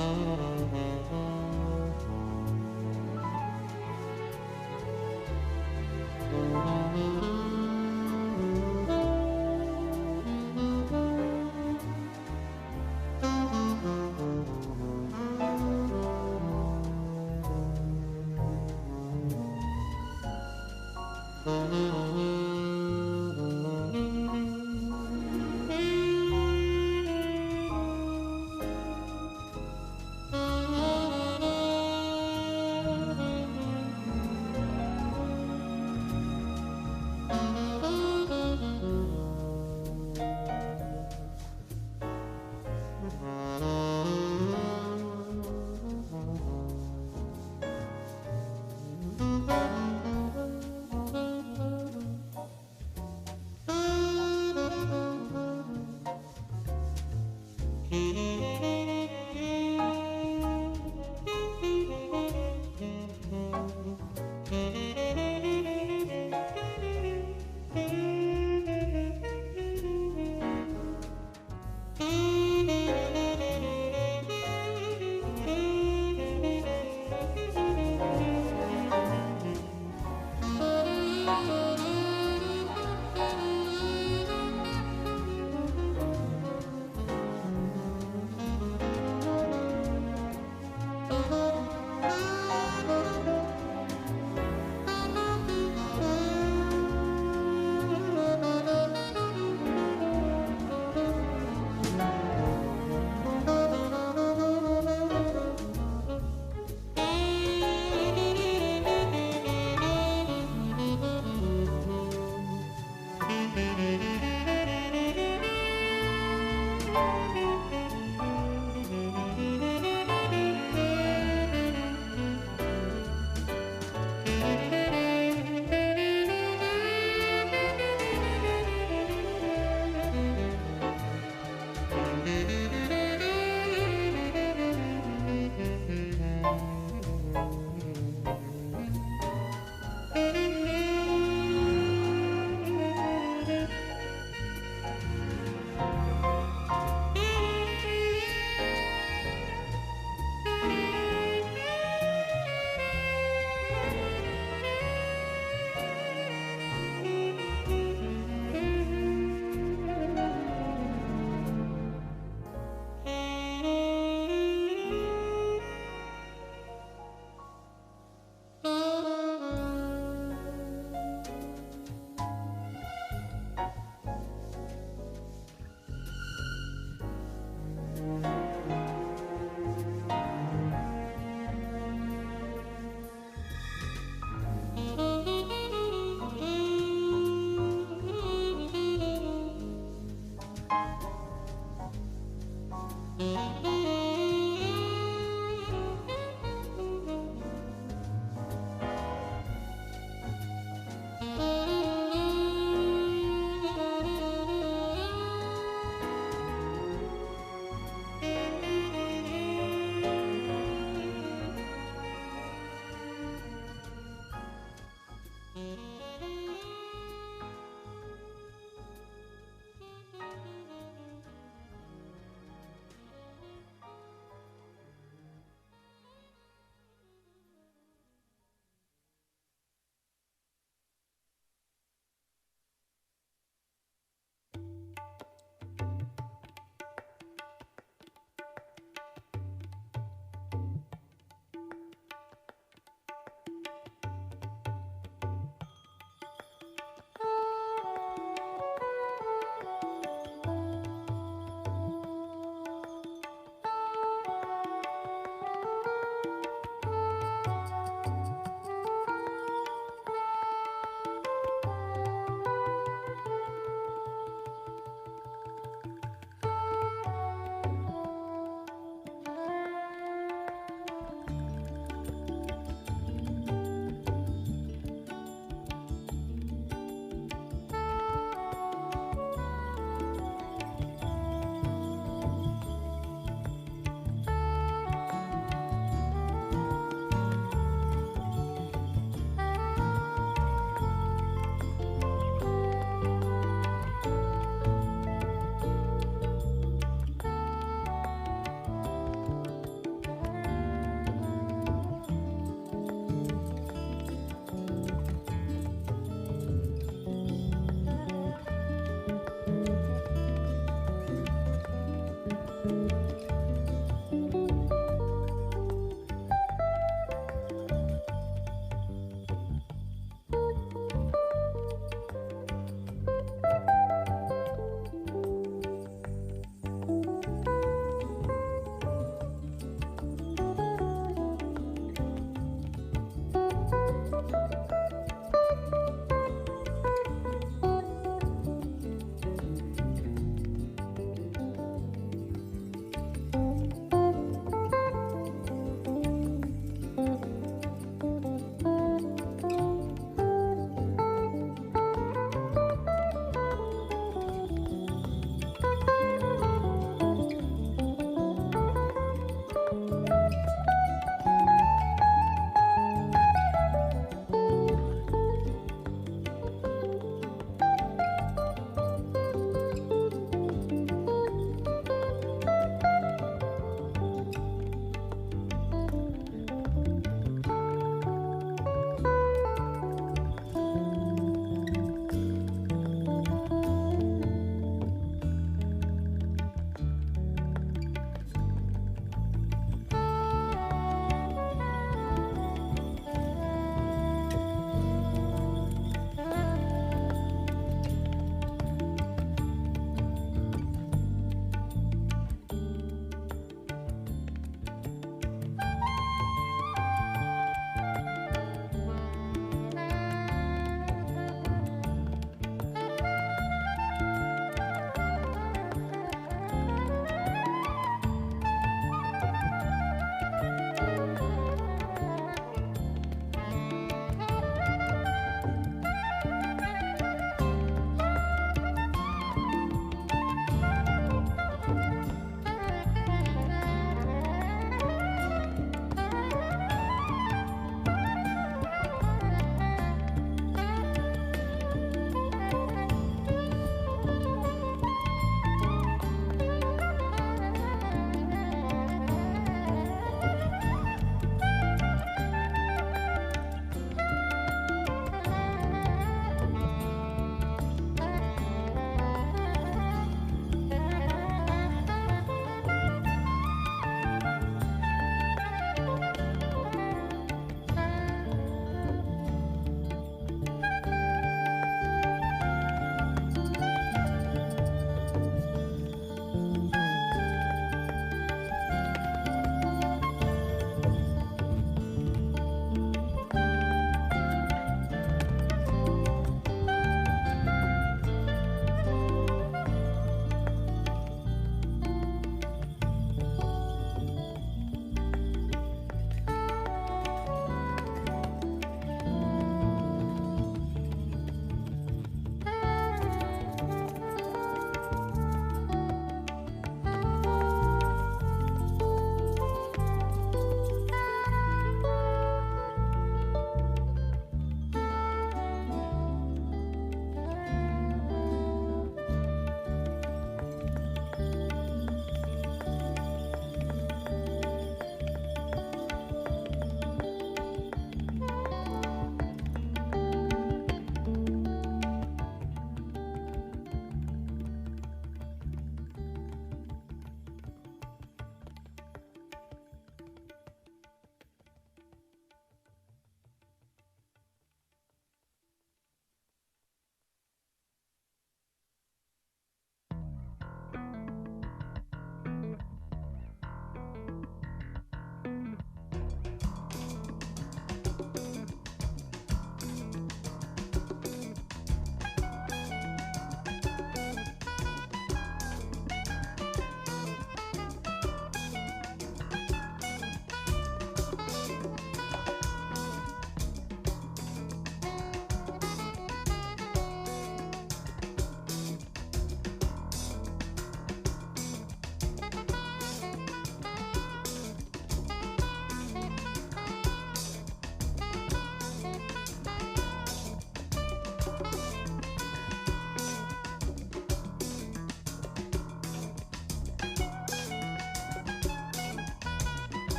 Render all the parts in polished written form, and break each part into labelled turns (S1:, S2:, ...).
S1: Mm-hmm.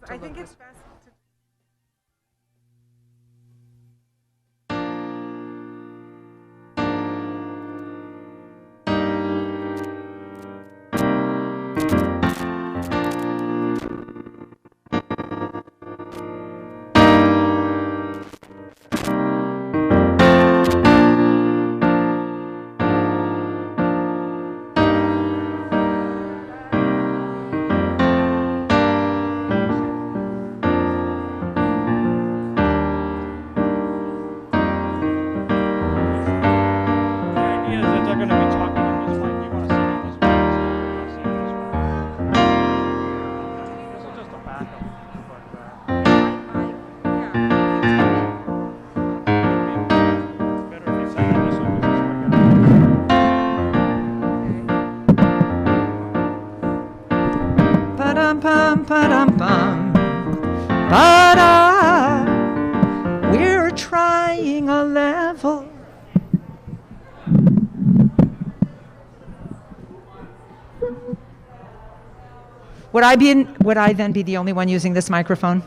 S1: I think it's best to.
S2: Ba-dum-bum, ba-dum-bum, ba-da. We're trying a level. Would I then be the only one using this microphone?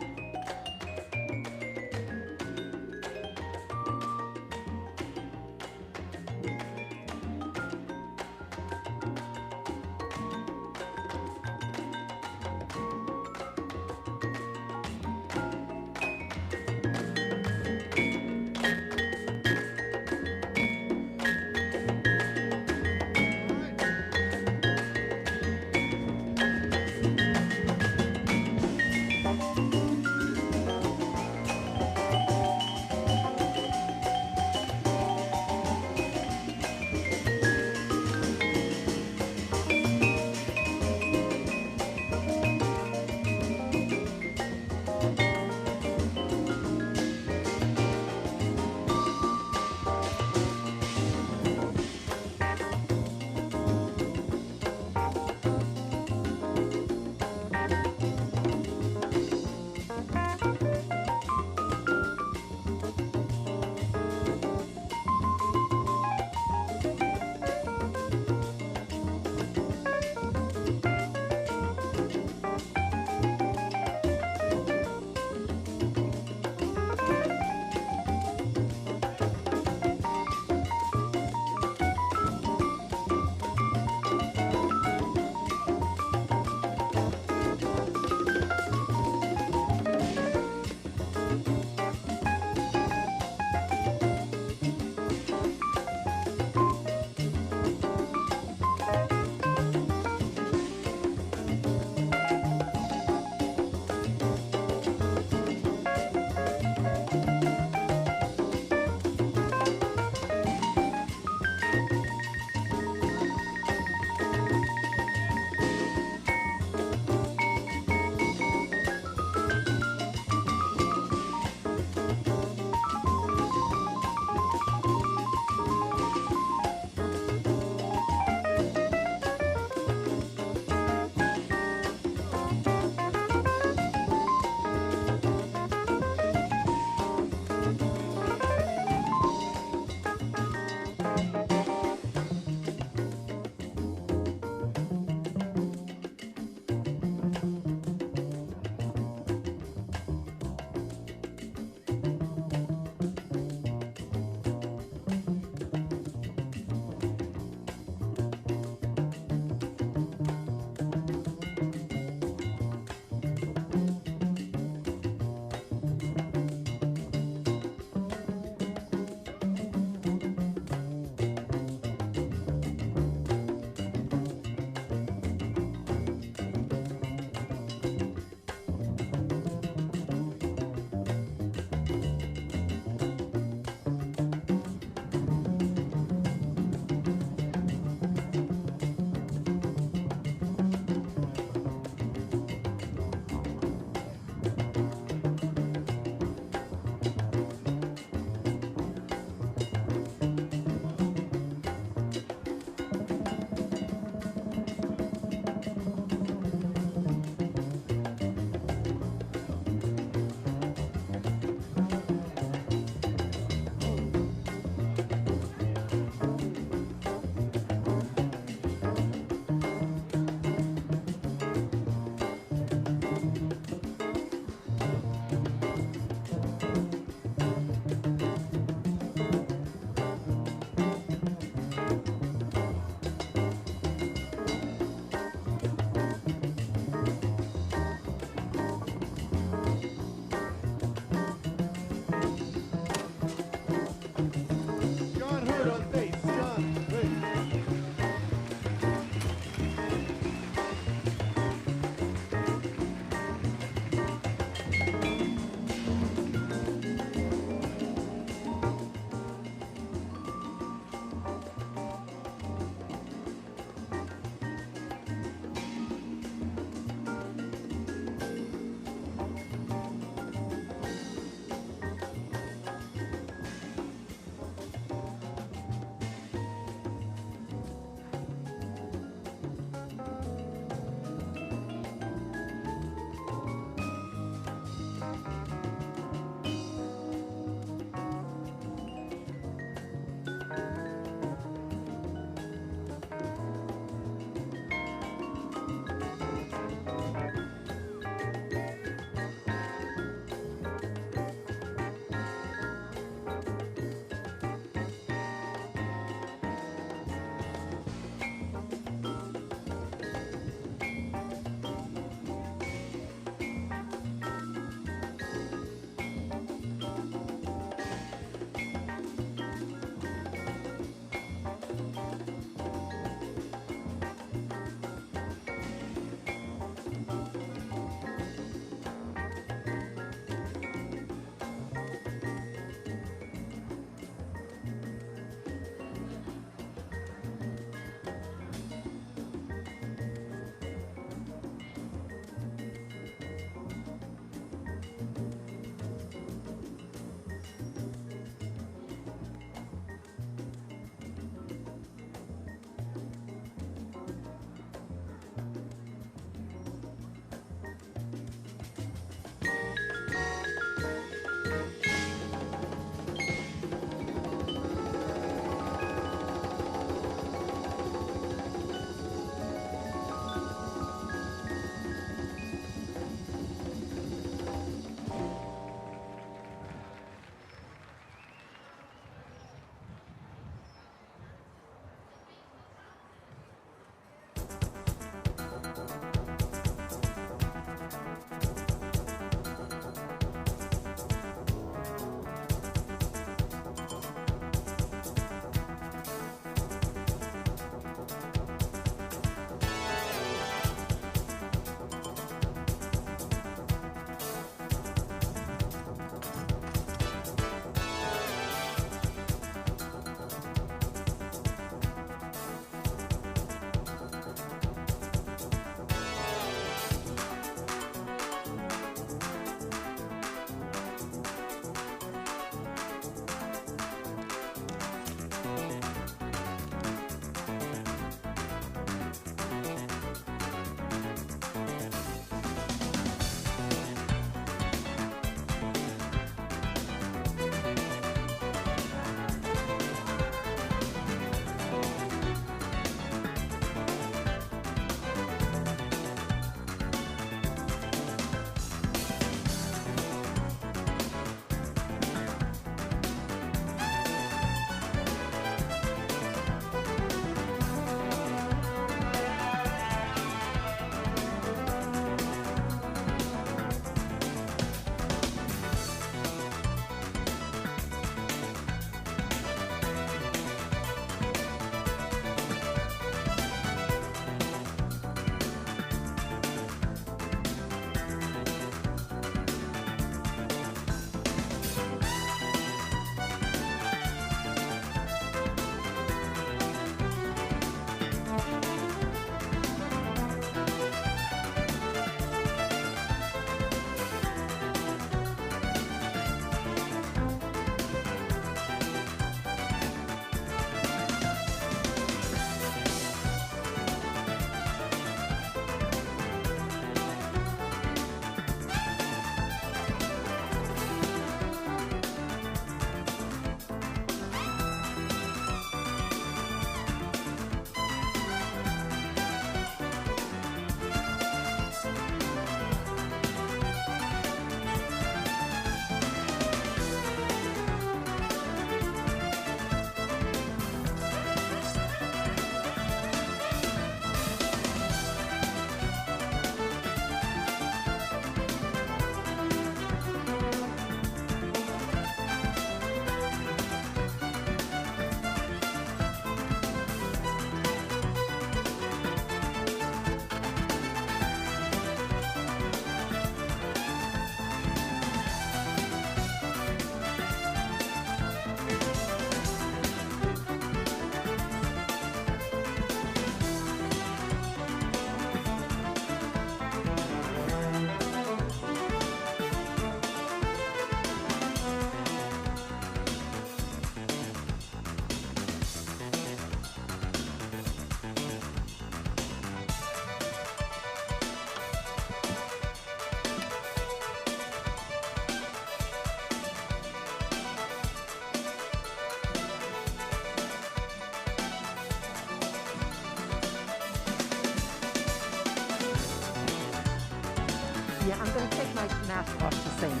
S2: Yeah, I'm going to take my mask off to sing.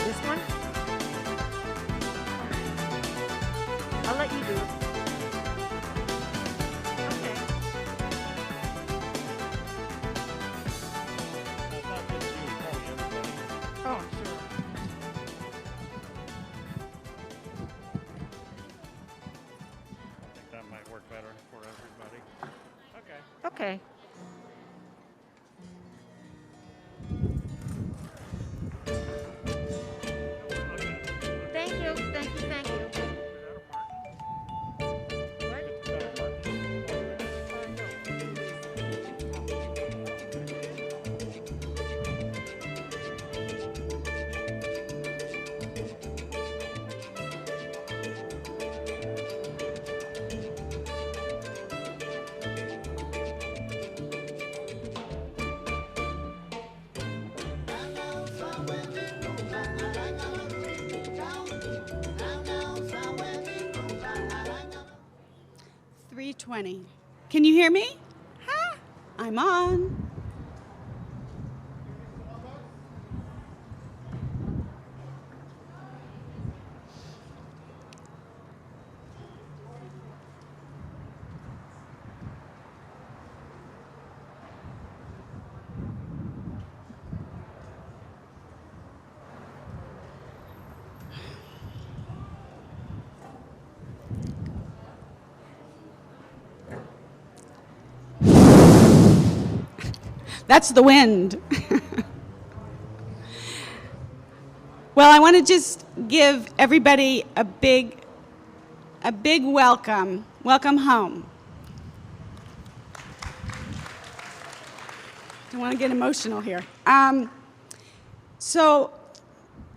S2: This one? I'll let you do it. Okay. Oh, sure.
S1: I think that might work better for everybody. Okay.
S2: Okay. Thank you, thank you, thank you.
S3: .320. Can you hear me? Ha! I'm on. That's the wind. Well, I want to just give everybody a big welcome. Welcome home. I want to get emotional here. So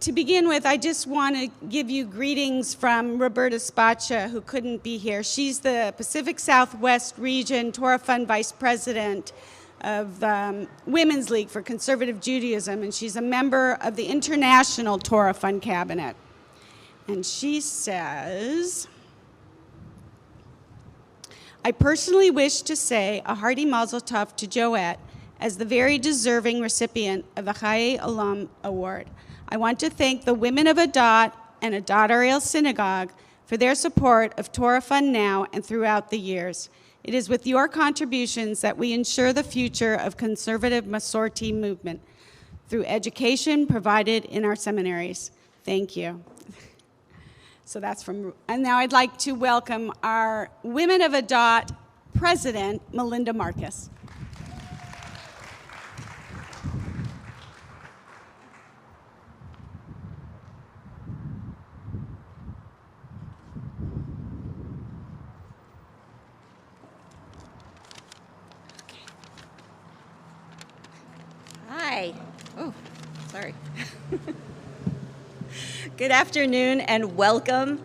S3: to begin with, I just want to give you greetings from Roberta Spacha, who couldn't be here. She's the Pacific Southwest Region Torah Fund Vice President of Women's League for Conservative Judaism, and she's a member of the International Torah Fund Cabinet. And she says, I personally wish to say a hearty mazel tov to Joette as the very deserving recipient of the Chaye Olam Award. I want to thank the women of Adat and Adat Ariel Synagogue for their support of Torah Fund now and throughout the years. It is with your contributions that we ensure the future of conservative Masorti movement through education provided in our seminaries. Thank you. So that's from, and now I'd like to welcome our Women of Adat President, Melinda Marcus.
S4: Hi. Oh, sorry. Good afternoon and welcome.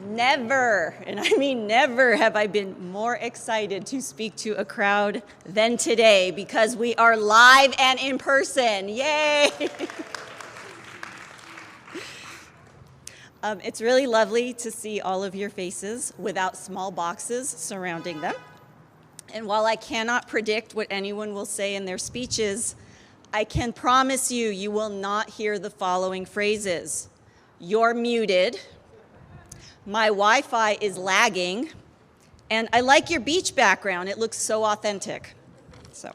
S4: Never, and I mean never, have I been more excited to speak to a crowd than today because we are live and in person. Yay! It's really lovely to see all of your faces without small boxes surrounding them. And while I cannot predict what anyone will say in their speeches, I can promise you, you will not hear the following phrases. You're muted. My Wi-Fi is lagging. And I like your beach background. It looks so authentic. So,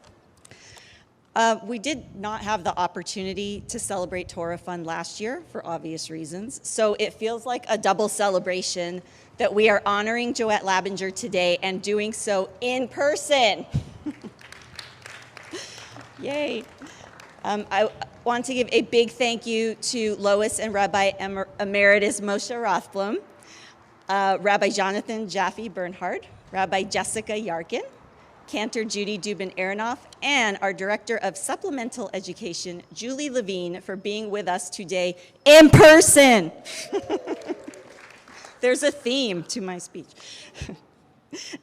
S4: we did not have the opportunity to celebrate Torah Fund last year for obvious reasons. So it feels like a double celebration that we are honoring Joette Labinger today and doing so in person. Yay. I want to give a big thank you to Lois and Rabbi Emeritus Moshe Rothblum, Rabbi Jonathan Jaffe Bernhard, Rabbi Jessica Yarkin, Cantor Judy Dubin-Aronoff, and our Director of Supplemental Education, Julie Levine, for being with us today in person. There's a theme to my speech.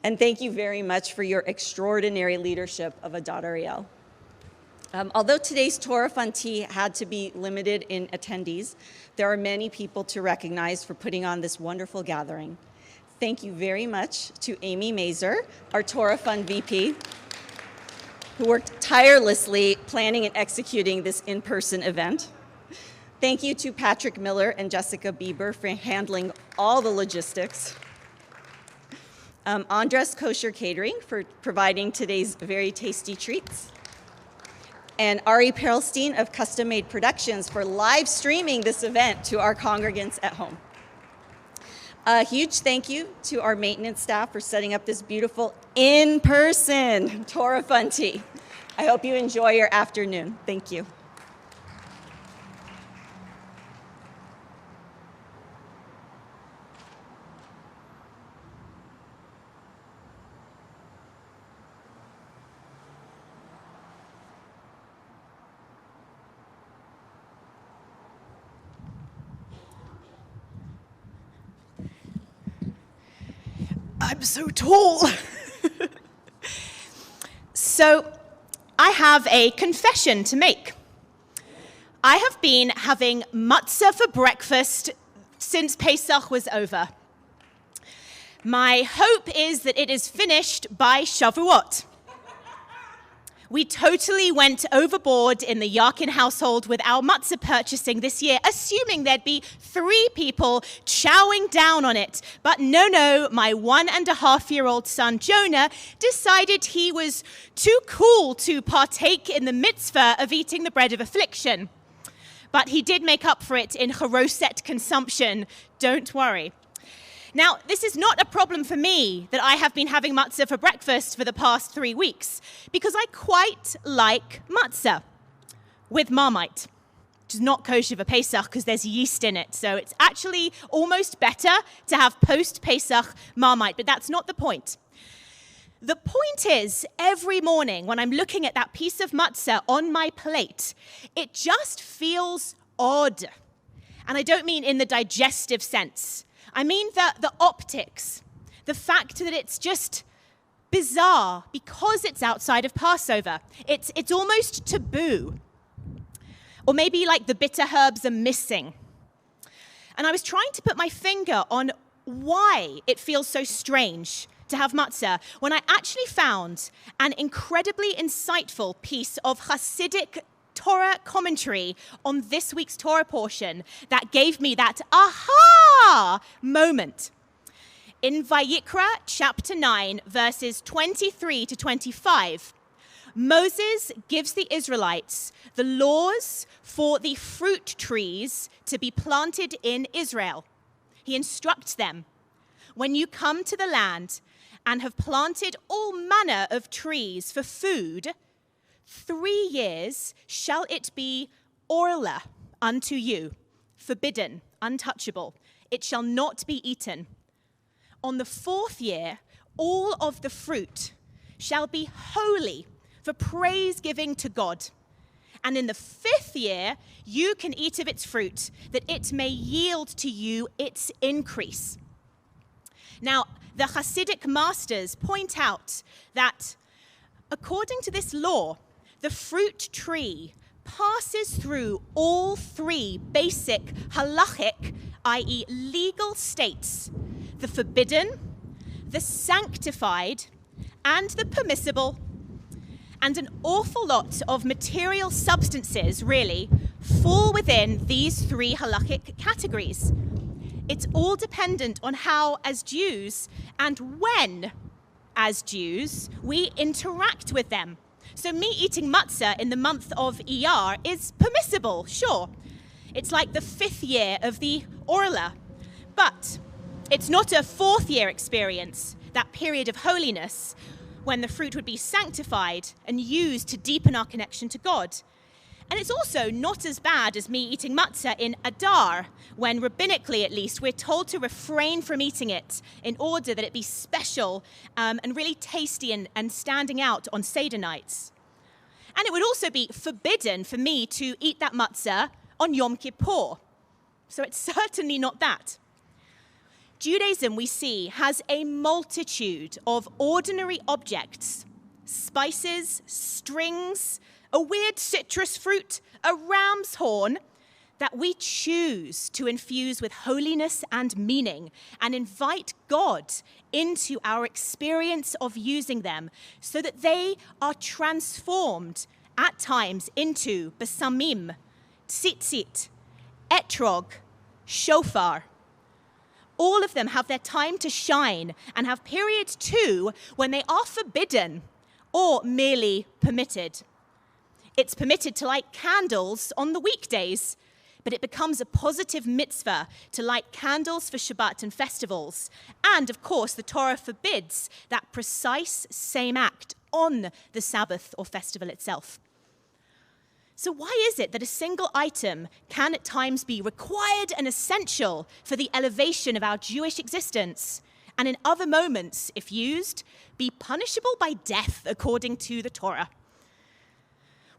S4: And thank you very much for your extraordinary leadership of Adat Ariel. Although today's Torah Fund Tea had to be limited in attendees, there are many people to recognize for putting on this wonderful gathering. thank you very much to Amy Mazer, our Torah Fund VP, who worked tirelessly planning and executing this in-person event. Thank you to Patrick Miller and Jessica Bieber for handling all the logistics. Andres Kosher Catering for providing today's very tasty treats. And Ari Perlstein of Custom Made Productions for live streaming this event to our congregants at home. A huge thank you to our maintenance staff for setting up this beautiful in-person Torah Fun Tea. I hope you enjoy your afternoon. Thank you.
S5: I'm so tall. So I have a confession to make. I have been having matzah for breakfast since Pesach was over. My hope is that it is finished by Shavuot. We totally went overboard in the Yarkin household with our matzah purchasing this year, assuming there'd be 3 people chowing down on it. But no, my 1.5-year-old son, Jonah, decided he was too cool to partake in the mitzvah of eating the bread of affliction. But he did make up for it in charoset consumption, don't worry. Now, this is not a problem for me that I have been having matzah for breakfast for the past 3 weeks, because I quite like matzah with Marmite, which is not kosher for Pesach because there's yeast in it. So it's actually almost better to have post-Pesach Marmite, but that's not the point. The point is, every morning when I'm looking at that piece of matzah on my plate, it just feels odd. And I don't mean in the digestive sense. I mean the optics, the fact that it's just bizarre because it's outside of Passover. It's almost taboo. Or maybe like the bitter herbs are missing. And I was trying to put my finger on why it feels so strange to have matzah when I actually found an incredibly insightful piece of Hasidic Torah commentary on this week's Torah portion that gave me that aha moment. In Vayikra chapter 9, verses 23 to 25, Moses gives the Israelites the laws for the fruit trees to be planted in Israel. He instructs them, when you come to the land and have planted all manner of trees for food, 3 years shall it be orla unto you, forbidden, untouchable. It shall not be eaten. On the 4th year, all of the fruit shall be holy for praise giving to God. And in the 5th year, you can eat of its fruit, that it may yield to you its increase. Now, the Hasidic masters point out that according to this law, the fruit tree passes through all 3 basic halachic, i.e. legal states, the forbidden, the sanctified, and the permissible. And an awful lot of material substances, really, fall within these 3 halachic categories. It's all dependent on how, as Jews, and when, as Jews, we interact with them. So me eating matzah in the month of Iyar is permissible, sure. It's like the 5th year of the Orla. But it's not a 4th year experience, that period of holiness, when the fruit would be sanctified and used to deepen our connection to God. And it's also not as bad as me eating matzah in Adar, when rabbinically at least we're told to refrain from eating it in order that it be special and really tasty and standing out on Seder nights. And it would also be forbidden for me to eat that matzah on Yom Kippur. So it's certainly not that. Judaism, we see, has a multitude of ordinary objects, spices, strings, a weird citrus fruit, a ram's horn, that we choose to infuse with holiness and meaning and invite God into our experience of using them so that they are transformed at times into besamim, tzitzit, etrog, shofar. All of them have their time to shine and have periods too when they are forbidden or merely permitted. It's permitted to light candles on the weekdays, but it becomes a positive mitzvah to light candles for Shabbat and festivals. And of course, the Torah forbids that precise same act on the Sabbath or festival itself. So why is it that a single item can at times be required and essential for the elevation of our Jewish existence, and in other moments, if used, be punishable by death according to the Torah?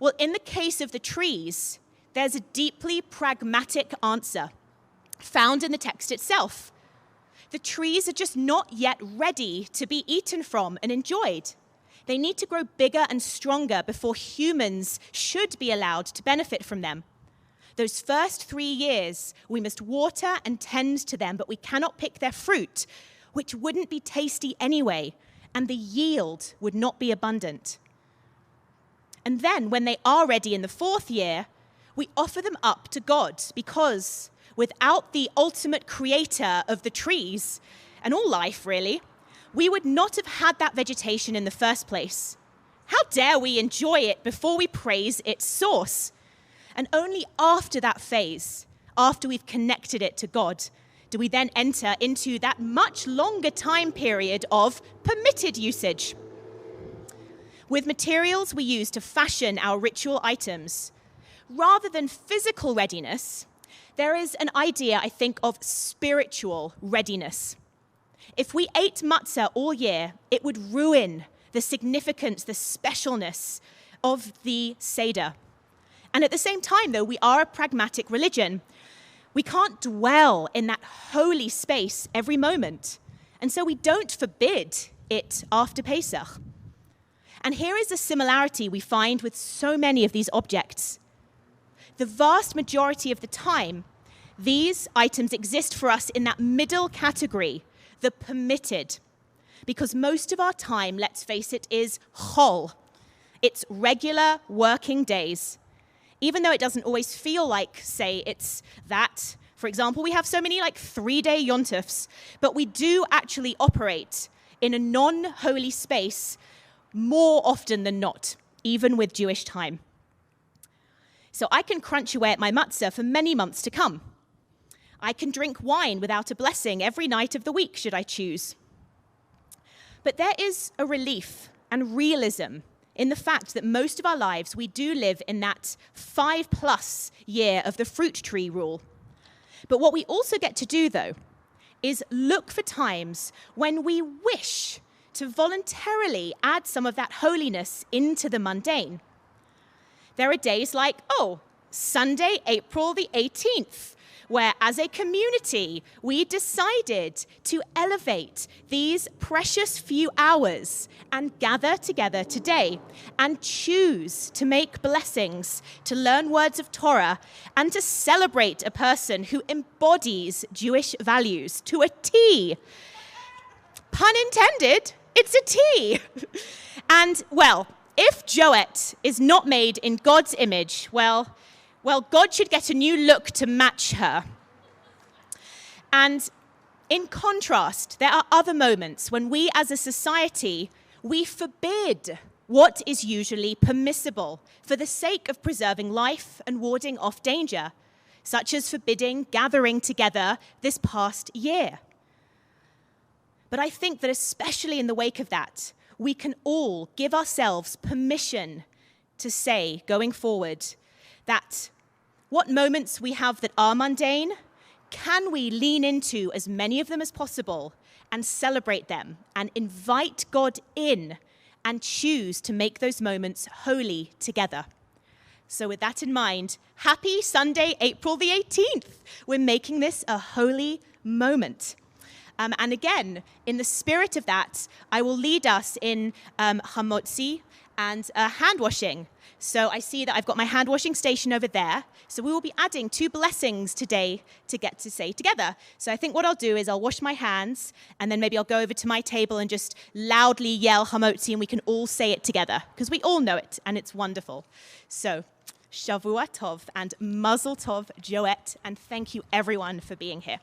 S5: Well, in the case of the trees, there's a deeply pragmatic answer found in the text itself. The trees are just not yet ready to be eaten from and enjoyed. They need to grow bigger and stronger before humans should be allowed to benefit from them. Those first 3 years, we must water and tend to them, but we cannot pick their fruit, which wouldn't be tasty anyway, and the yield would not be abundant. And then, when they are ready in the 4th year, we offer them up to God, because without the ultimate creator of the trees, and all life really, we would not have had that vegetation in the first place. How dare we enjoy it before we praise its source? And only after that phase, after we've connected it to God, do we then enter into that much longer time period of permitted usage. With materials we use to fashion our ritual items, rather than physical readiness, there is an idea, I think, of spiritual readiness. If we ate matzah all year, it would ruin the significance, the specialness of the Seder. And at the same time, though, we are a pragmatic religion. We can't dwell in that holy space every moment. And so we don't forbid it after Pesach. And here is a similarity we find with so many of these objects. The vast majority of the time, these items exist for us in that middle category, the permitted, because most of our time, let's face it, is chol. It's regular working days, even though it doesn't always feel like, say, it's that. For example, we have so many 3-day yontifs, but we do actually operate in a non-holy space more often than not, even with Jewish time. So I can crunch away at my matzah for many months to come. I can drink wine without a blessing every night of the week, should I choose. But there is a relief and realism in the fact that most of our lives we do live in that 5+ year of the fruit tree rule. But what we also get to do, though, is look for times when we wish to voluntarily add some of that holiness into the mundane. There are days like, Sunday, April the 18th, where as a community, we decided to elevate these precious few hours and gather together today and choose to make blessings, to learn words of Torah, and to celebrate a person who embodies Jewish values to a T. Pun intended, it's a T. And, if Joette is not made in God's image, well, God should get a new look to match her. And in contrast, there are other moments when we as a society, we forbid what is usually permissible for the sake of preserving life and warding off danger, such as forbidding gathering together this past year. But I think that especially in the wake of that, we can all give ourselves permission to say, going forward, that what moments we have that are mundane, can we lean into as many of them as possible and celebrate them and invite God in and choose to make those moments holy together. So with that in mind, happy Sunday, April the 18th. We're making this a holy moment. And again, in the spirit of that, I will lead us in Hamotzi and hand washing. So I see that I've got my hand washing station over there. So we will be adding 2 blessings today to get to say together. So I think what I'll do is I'll wash my hands, and then maybe I'll go over to my table and just loudly yell Hamotzi, and we can all say it together, because we all know it, and it's wonderful. So Shavua Tov and Mazel Tov, Joette, and thank you everyone for being here.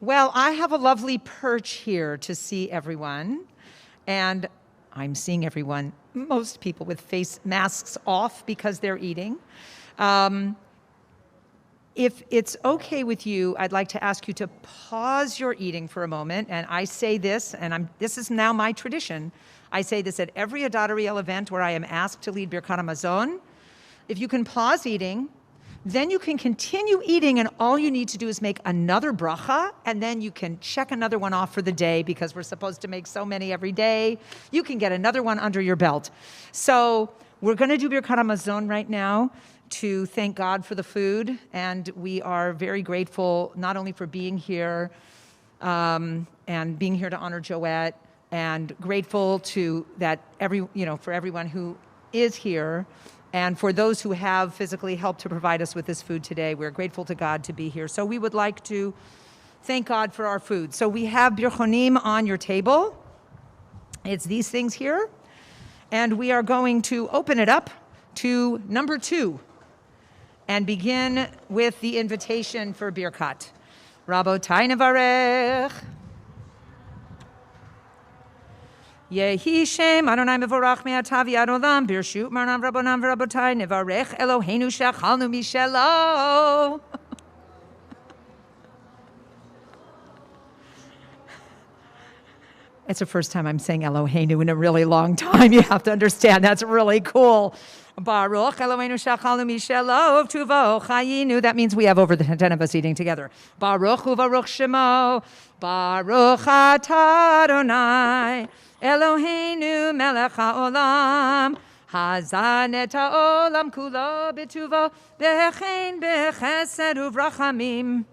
S2: Well, I have a lovely perch here to see everyone, and I'm seeing everyone, most people with face masks off because they're eating. If it's okay with you, I'd like to ask you to pause your eating for a moment, and I say this, and this is now my tradition. I say this at every Adat Ariel event where I am asked to lead Birkat Hamazon. If you can pause eating, then you can continue eating, and all you need to do is make another bracha, and then you can check another one off for the day because we're supposed to make so many every day. You can get another one under your belt. So we're going to do Birkat Hamazon right now to thank God for the food, and we are very grateful not only for being here and being here to honor Joette, and grateful to that for everyone who is here. And for those who have physically helped to provide us with this food today, we're grateful to God to be here. So we would like to thank God for our food. So we have birchonim on your table. It's these things here. And we are going to open it up to number 2 and begin with the invitation for Birkat. Rabotai nevarech. Yehi Shem Adonai Mevorach Me'atav Yad Olam Birshut Marnam Rabonam V'Rabotai Nevarech Eloheinu Shechalnu Mishelo. It's the first time I'm saying Eloheinu in a really long time. You have to understand, that's really cool. Baruch Eloheinu Shechalnu Mishelo Tuvo Chayinu. That means we have over the 10 of us eating together. Baruch Uvaruch Shemo. Baruch Atah Adonai. Eloheinu melech haolam, hazan et haolam kulo b'tuvo, b'chein b'chesed u'vrachamim.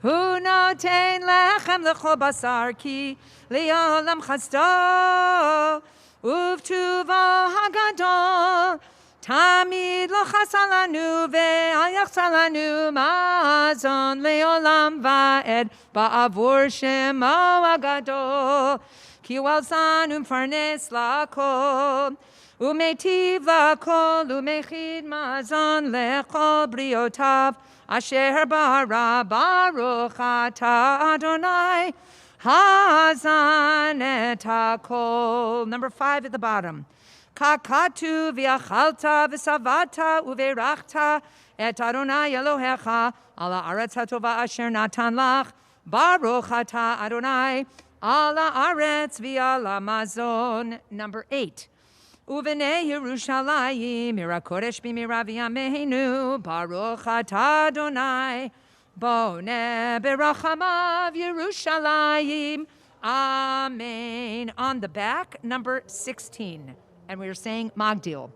S2: Hu noten lechem l'chol basar ki li'olam chasdo, uvtuva hagadol, tamid lo chasalanu ve'al yachsalanu mazon leolam va'ed ba'avur shemo hagadol, ki hu alzanu mfarnes lakol, umetiv lakol, umechid mazon lechol briotav, asher bara baruch ata Adonai, hazan et hakol. Number 5 at the bottom. Kakatu v'achalta v'savata uverachta et Adonai Elohecha ala aretz hatova asher natan lach, baruch ata Adonai ala aretz v'ala mazon. Number 8. Uvene Yerushalayim, Mira Kodesh b'mira v'yameinu, Baruch ata Adonai, Boneh berachamav Yerushalayim, Amen. On the back, number 16, and we are saying Magdil.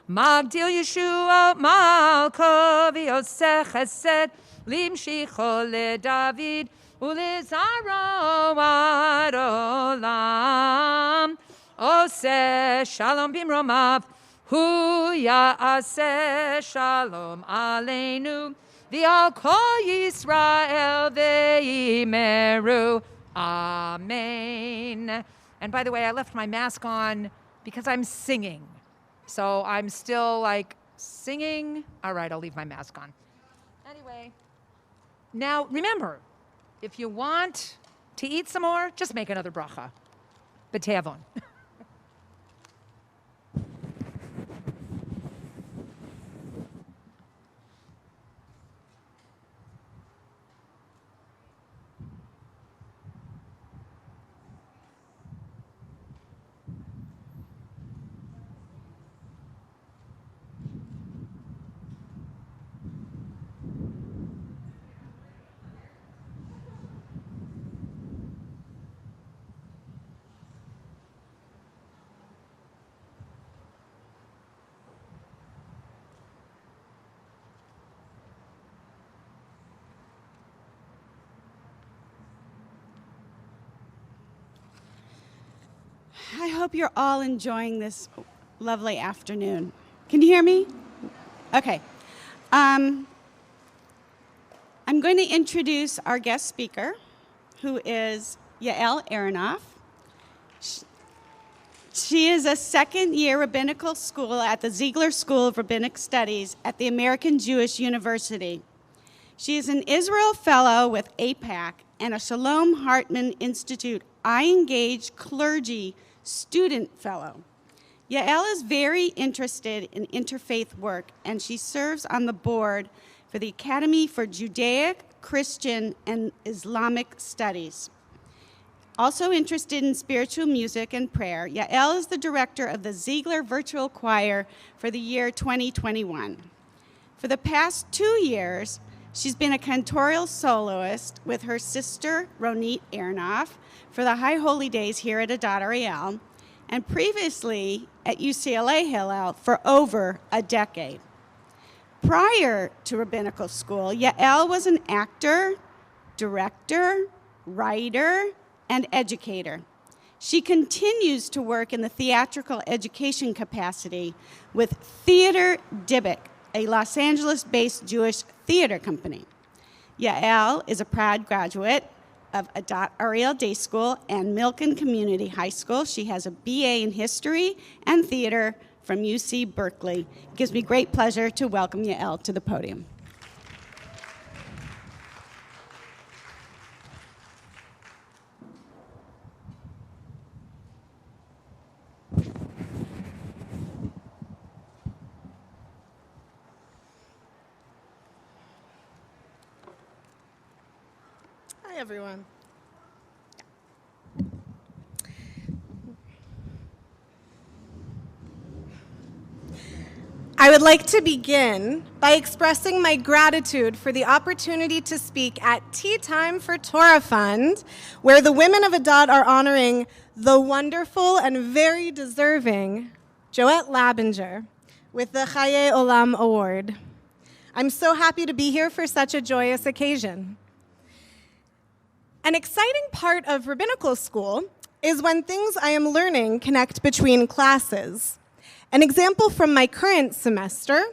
S2: Magdil Yeshua Malko v'yosech chesed, limshicho leDavid, ulizaro ad olam. Oseh shalom bimromav, hu ya'aseh shalom aleinu, v'al kol Yisrael ve'imeru. Amen. And by the way, I left my mask on because I'm singing. So I'm still like singing. All right, I'll leave my mask on. Anyway, now remember, if you want to eat some more, just make another bracha. B'teavon.
S3: I hope you're all enjoying this lovely afternoon. Can you hear me? Okay. I'm going to introduce our guest speaker, who is Yael Aronoff. She is a second-year rabbinical school at the Ziegler School of Rabbinic Studies at the American Jewish University. She is an Israel Fellow with AIPAC and a Shalom Hartman Institute I Engage Clergy Student Fellow. Yael is very interested in interfaith work, and she serves on the board for the Academy for Judaic, Christian, and Islamic Studies. Also interested in spiritual music and prayer, Yael is the director of the Ziegler Virtual Choir for the year 2021. For the past 2 years, she's been a cantorial soloist with her sister, Ronit Aronoff, for the High Holy Days here at Adat Ariel, and previously at UCLA Hillel for over a decade. Prior to rabbinical school, Yael was an actor, director, writer, and educator. She continues to work in the theatrical education capacity with Theater Dybbuk, a Los Angeles-based Jewish theater company. Yael is a proud graduate of Adat Ariel Day School and Milken Community High School. She has a BA in History and Theater from UC Berkeley. It gives me great pleasure to welcome Yael to the podium.
S6: Hi, everyone. I would like to begin by expressing my gratitude for the opportunity to speak at Tea Time for Torah Fund, where the women of Adat are honoring the wonderful and very deserving Joette Labinger with the Chaye Olam Award. I'm so happy to be here for such a joyous occasion. An exciting part of rabbinical school is when things I am learning connect between classes. An example from my current semester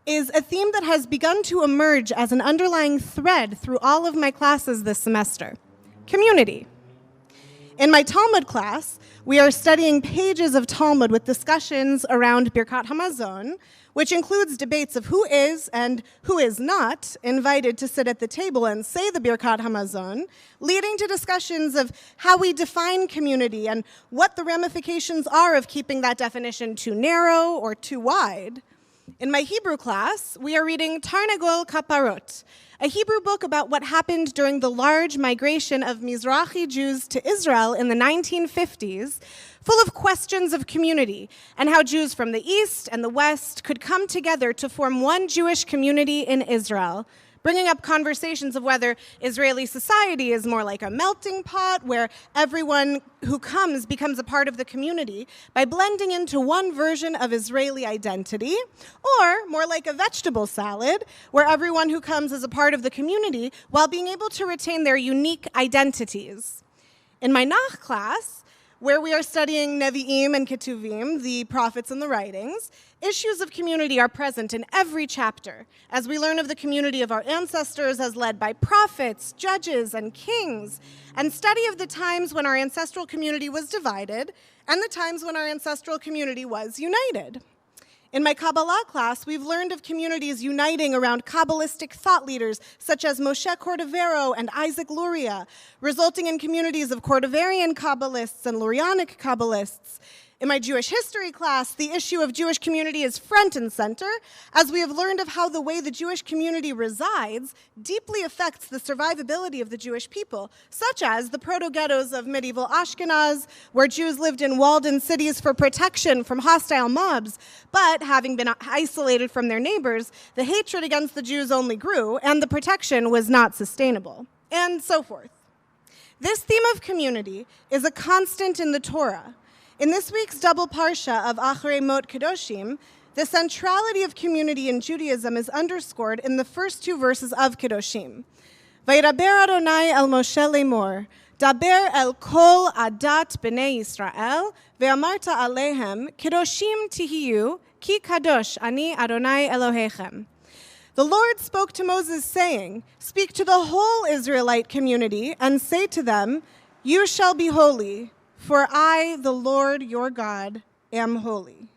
S6: is a theme that has begun to emerge as an underlying thread through all of my classes this semester: community. In my Talmud class, we are studying pages of Talmud with discussions around Birkat Hamazon, which includes debates of who is and who is not invited to sit at the table and say the Birkat Hamazon, leading to discussions of how we define community and what the ramifications are of keeping that definition too narrow or too wide. In my Hebrew class, we are reading Tarnagol Kaparot, a Hebrew book about what happened during the large migration of Mizrahi Jews to Israel in the 1950s, full of questions of community and how Jews from the East and the West could come together to form one Jewish community in Israel, bringing up conversations of whether Israeli society is more like a melting pot where everyone who comes becomes a part of the community by blending into one version of Israeli identity, or more like a vegetable salad where everyone who comes is a part of the community while being able to retain their unique identities. In my Nach class, where we are studying Nevi'im and Ketuvim, the prophets and the writings, issues of community are present in every chapter, as we learn of the community of our ancestors as led by prophets, judges, and kings, and study of the times when our ancestral community was divided and the times when our ancestral community was united. In my Kabbalah class, we've learned of communities uniting around Kabbalistic thought leaders such as Moshe Cordovero and Isaac Luria, resulting in communities of Cordoverian Kabbalists and Lurianic Kabbalists. In my Jewish history class, the issue of Jewish community is front and center, as we have learned of how the way the Jewish community resides deeply affects the survivability of the Jewish people, such as the proto-ghettos of medieval Ashkenaz, where Jews lived in walled-in cities for protection from hostile mobs, but having been isolated from their neighbors, the hatred against the Jews only grew, and the protection was not sustainable, and so forth. This theme of community is a constant in the Torah. In this week's double parsha of Achrei Mot Kedoshim, the centrality of community in Judaism is underscored in the first two verses of Kedoshim. Vayidaber Adonai el Moshe lemor, daber el kol adat b'nei Yisrael, ve'amarta alehem, kedoshim tihiyu, ki kadosh ani Adonai Elohechem. The Lord spoke to Moses, saying, "Speak to the whole Israelite community and say to them, you shall be holy, for I, the Lord your God, am holy."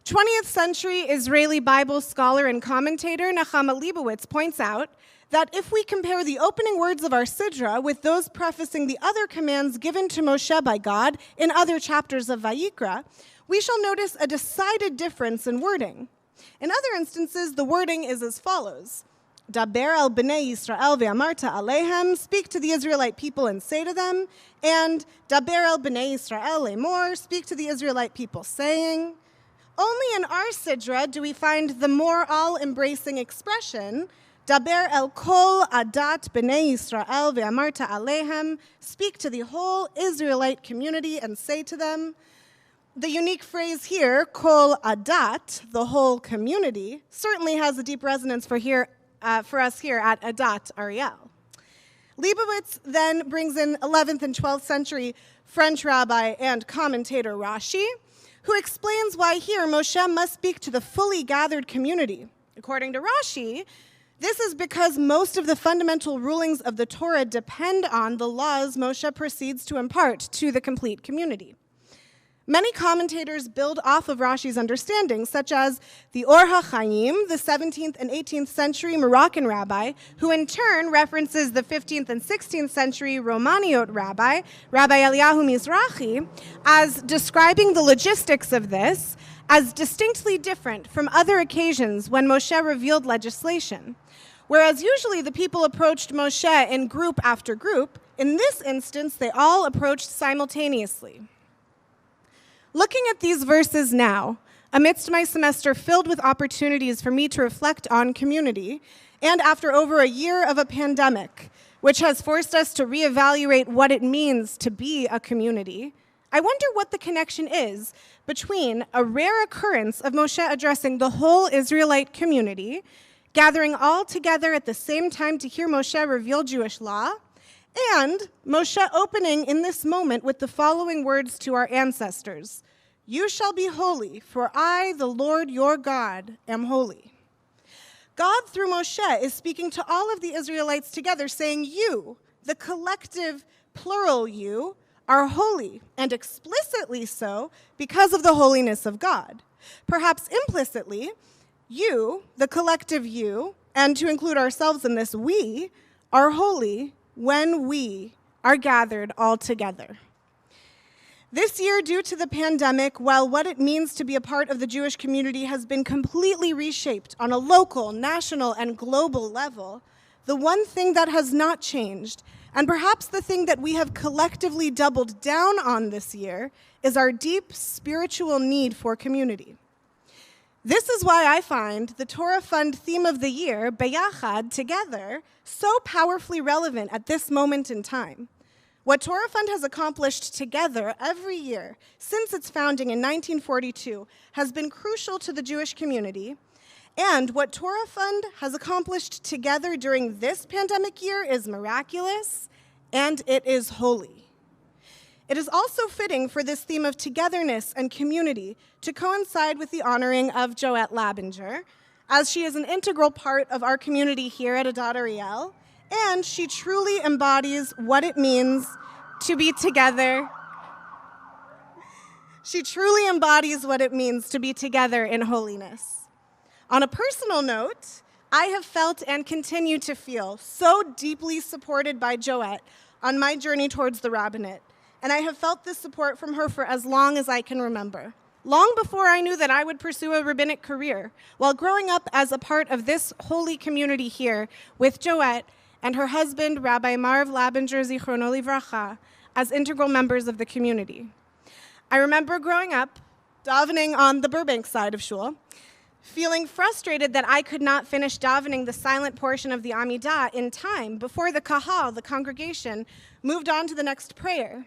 S6: 20th century Israeli Bible scholar and commentator Nechama Leibowitz points out that if we compare the opening words of our Sidra with those prefacing the other commands given to Moshe by God in other chapters of Vayikra, we shall notice a decided difference in wording. In other instances, the wording is as follows: Daber el b'nei Yisrael ve'amarta alehem, speak to the Israelite people and say to them, and Daber el b'nei Yisrael lemor, speak to the Israelite people saying. Only in our Sidra do we find the more all-embracing expression, Daber el kol adat b'nei Yisrael ve'amarta alehem, speak to the whole Israelite community and say to them. The unique phrase here, kol adat, the whole community, certainly has a deep resonance for us here at Adat Ariel. Leibowitz then brings in 11th and 12th century French rabbi and commentator Rashi, who explains why here Moshe must speak to the fully gathered community. According to Rashi, this is because most of the fundamental rulings of the Torah depend on the laws Moshe proceeds to impart to the complete community. Many commentators build off of Rashi's understanding, such as the Or HaChaim, the 17th and 18th century Moroccan rabbi, who in turn references the 15th and 16th century Romaniot rabbi, Rabbi Eliyahu Mizrahi, as describing the logistics of this as distinctly different from other occasions when Moshe revealed legislation. Whereas usually the people approached Moshe in group after group, in this instance they all approached simultaneously. Looking at these verses now, amidst my semester filled with opportunities for me to reflect on community, and after over a year of a pandemic, which has forced us to reevaluate what it means to be a community, I wonder what the connection is between a rare occurrence of Moshe addressing the whole Israelite community, gathering all together at the same time to hear Moshe reveal Jewish law, And Moshe opening in this moment with the following words to our ancestors: "You shall be holy, for I, the Lord your God, am holy." God, through Moshe, is speaking to all of the Israelites together, saying, you, the collective plural you, are holy, and explicitly so because of the holiness of God. Perhaps implicitly, you, the collective you, and to include ourselves in this, we, are holy when we are gathered all together. This year, due to the pandemic, while what it means to be a part of the Jewish community has been completely reshaped on a local, national, and global level, the one thing that has not changed, and perhaps the thing that we have collectively doubled down on this year, is our deep spiritual need for community. This is why I find the Torah Fund theme of the year, Beyachad, together, so powerfully relevant at this moment in time. What Torah Fund has accomplished together every year since its founding in 1942 has been crucial to the Jewish community, and what Torah Fund has accomplished together during this pandemic year is miraculous, and it is holy. It is also fitting for this theme of togetherness and community to coincide with the honoring of Joette Labinger, as she is an integral part of our community here at Adat Ariel, and she truly embodies what it means to be together. She truly embodies what it means to be together in holiness. On a personal note, I have felt and continue to feel so deeply supported by Joette on my journey towards the rabbinate, and I have felt this support from her for as long as I can remember. Long before I knew that I would pursue a rabbinic career, while growing up as a part of this holy community here with Joette and her husband, Rabbi Marv Labinger, Zichrono Livracha, as integral members of the community. I remember growing up, davening on the Burbank side of shul, feeling frustrated that I could not finish davening the silent portion of the Amidah in time before the kahal, the congregation, moved on to the next prayer.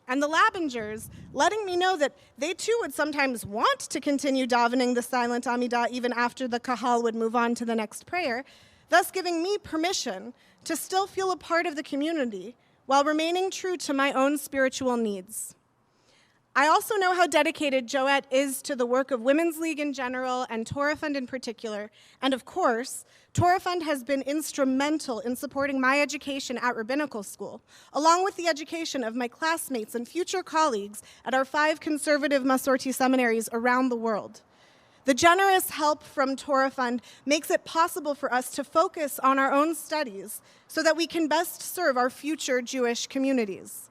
S6: And the Labingers letting me know that they too would sometimes want to continue davening the silent Amidah even after the kahal would move on to the next prayer, thus giving me permission to still feel a part of the community while remaining true to my own spiritual needs. I also know how dedicated Joette is to the work of Women's League in general and Torah Fund in particular, and of course, Torah Fund has been instrumental in supporting my education at rabbinical school, along with the education of my classmates and future colleagues at our 5 conservative Masorti seminaries around the world. The generous help from Torah Fund makes it possible for us to focus on our own studies so that we can best serve our future Jewish communities.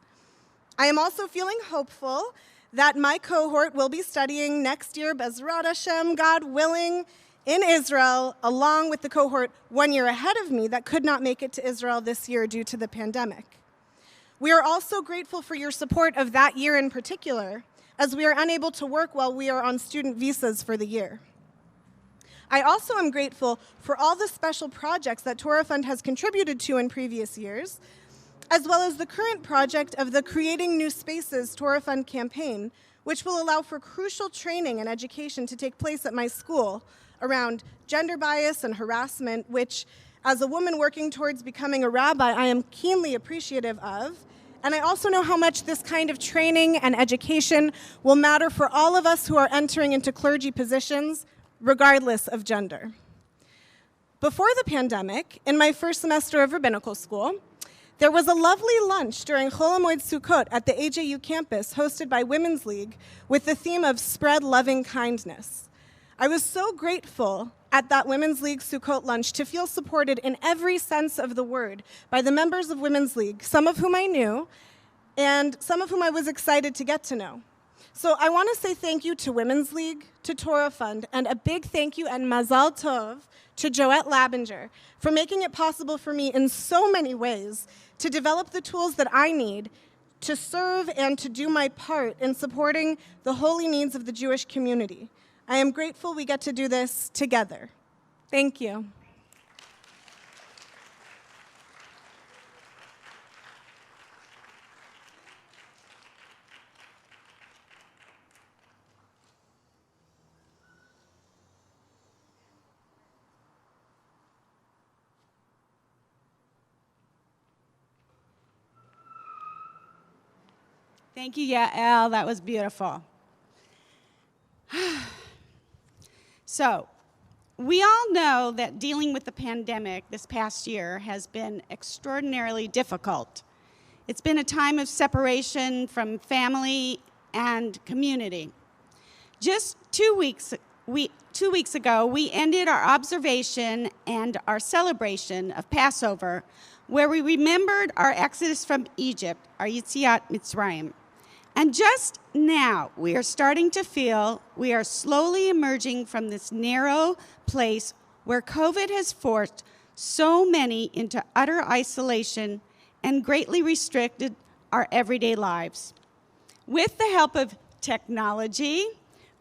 S6: I am also feeling hopeful that my cohort will be studying next year, Bezrat Hashem, God willing, in Israel, along with the cohort 1 year ahead of me that could not make it to Israel this year due to the pandemic. We are also grateful for your support of that year in particular, as we are unable to work while we are on student visas for the year. I also am grateful for all the special projects that Torah Fund has contributed to in previous years, as well as the current project of the Creating New Spaces Torah Fund campaign, which will allow for crucial training and education to take place at my school around gender bias and harassment, which, as a woman working towards becoming a rabbi, I am keenly appreciative of. And I also know how much this kind of training and education will matter for all of us who are entering into clergy positions, regardless of gender. Before the pandemic, in my first semester of rabbinical school, there was a lovely lunch during Chol HaMoed Sukkot at the AJU campus hosted by Women's League with the theme of Spread Loving Kindness. I was so grateful at that Women's League Sukkot lunch to feel supported in every sense of the word by the members of Women's League, some of whom I knew, and some of whom I was excited to get to know. So I want to say thank you to Women's League, to Torah Fund, and a big thank you and mazal tov to Joette Labinger for making it possible for me in so many ways to develop the tools that I need to serve and to do my part in supporting the holy needs of the Jewish community. I am grateful we get to do this together. Thank you.
S3: Thank you, Yael. That was beautiful. So, we all know that dealing with the pandemic this past year has been extraordinarily difficult. It's been a time of separation from family and community. Just 2 weeks ago, we ended our observation and our celebration of Passover, where we remembered our exodus from Egypt, our Yetziat Mitzrayim. And just now, we are starting to feel we are slowly emerging from this narrow place where COVID has forced so many into utter isolation and greatly restricted our everyday lives. With the help of technology,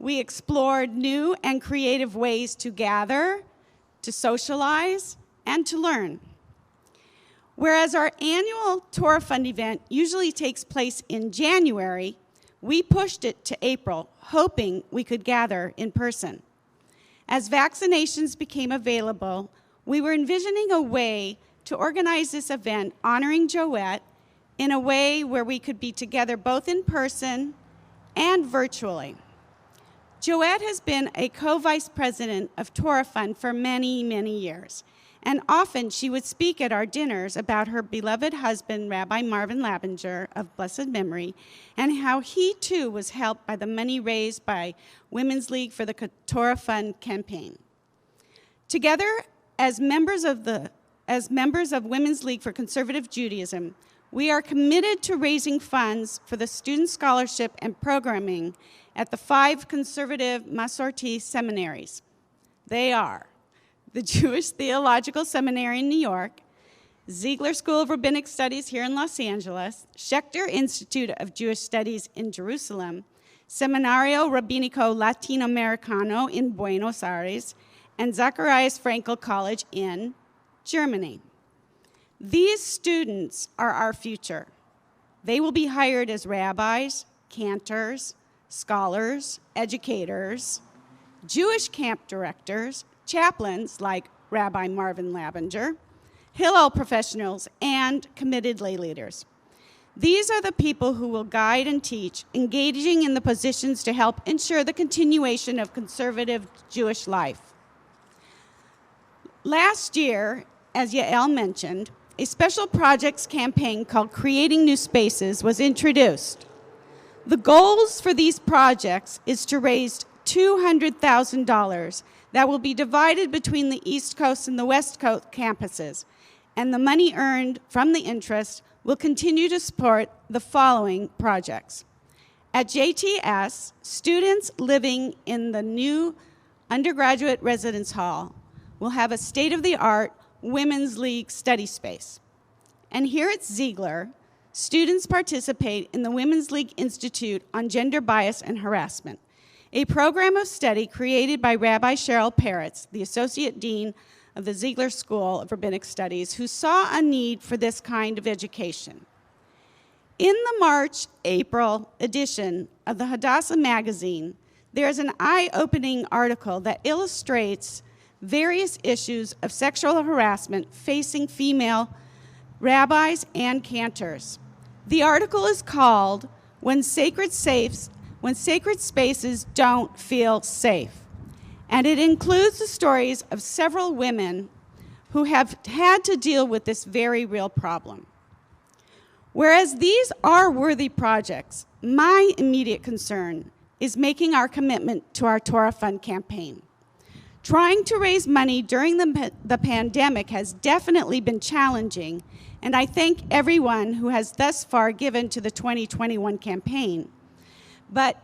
S3: we explored new and creative ways to gather, to socialize, and to learn. Whereas our annual Torah Fund event usually takes place in January, we pushed it to April, hoping we could gather in person. As vaccinations became available, we were envisioning a way to organize this event honoring Joette in a way where we could be together both in person and virtually. Joette has been a co-vice president of Torah Fund for many, many years. And often she would speak at our dinners about her beloved husband, Rabbi Marvin Labinger of blessed memory, and how he too was helped by the money raised by Women's League for the Torah Fund campaign. Together, as members of Women's League for Conservative Judaism, we are committed to raising funds for the student scholarship and programming at the 5 conservative Masorti seminaries. They are the Jewish Theological Seminary in New York, Ziegler School of Rabbinic Studies here in Los Angeles, Schechter Institute of Jewish Studies in Jerusalem, Seminario Rabbinico Latinoamericano in Buenos Aires, and Zacharias Frankel College in Germany. These students are our future. They will be hired as rabbis, cantors, scholars, educators, Jewish camp directors, chaplains like Rabbi Marvin Labinger, Hillel professionals, and committed lay leaders. These are the people who will guide and teach, engaging in the positions to help ensure the continuation of conservative Jewish life. Last year, as Yael mentioned, a special projects campaign called Creating New Spaces was introduced. The goals for these projects is to raise $200,000 that will be divided between the East Coast and the West Coast campuses, and the money earned from the interest will continue to support the following projects. At JTS, students living in the new undergraduate residence hall will have a state-of-the-art Women's League study space. And here at Ziegler, students participate in the Women's League Institute on Gender Bias and Harassment, a program of study created by Rabbi Cheryl Peretz, the Associate Dean of the Ziegler School of Rabbinic Studies, who saw a need for this kind of education. In the March-April edition of the Hadassah magazine, there is an eye-opening article that illustrates various issues of sexual harassment facing female rabbis and cantors. The article is called When Sacred Spaces Don't Feel Safe, and it includes the stories of several women who have had to deal with this very real problem. Whereas these are worthy projects, my immediate concern is making our commitment to our Torah Fund campaign. Trying to raise money during the pandemic has definitely been challenging, and I thank everyone who has thus far given to the 2021 campaign. But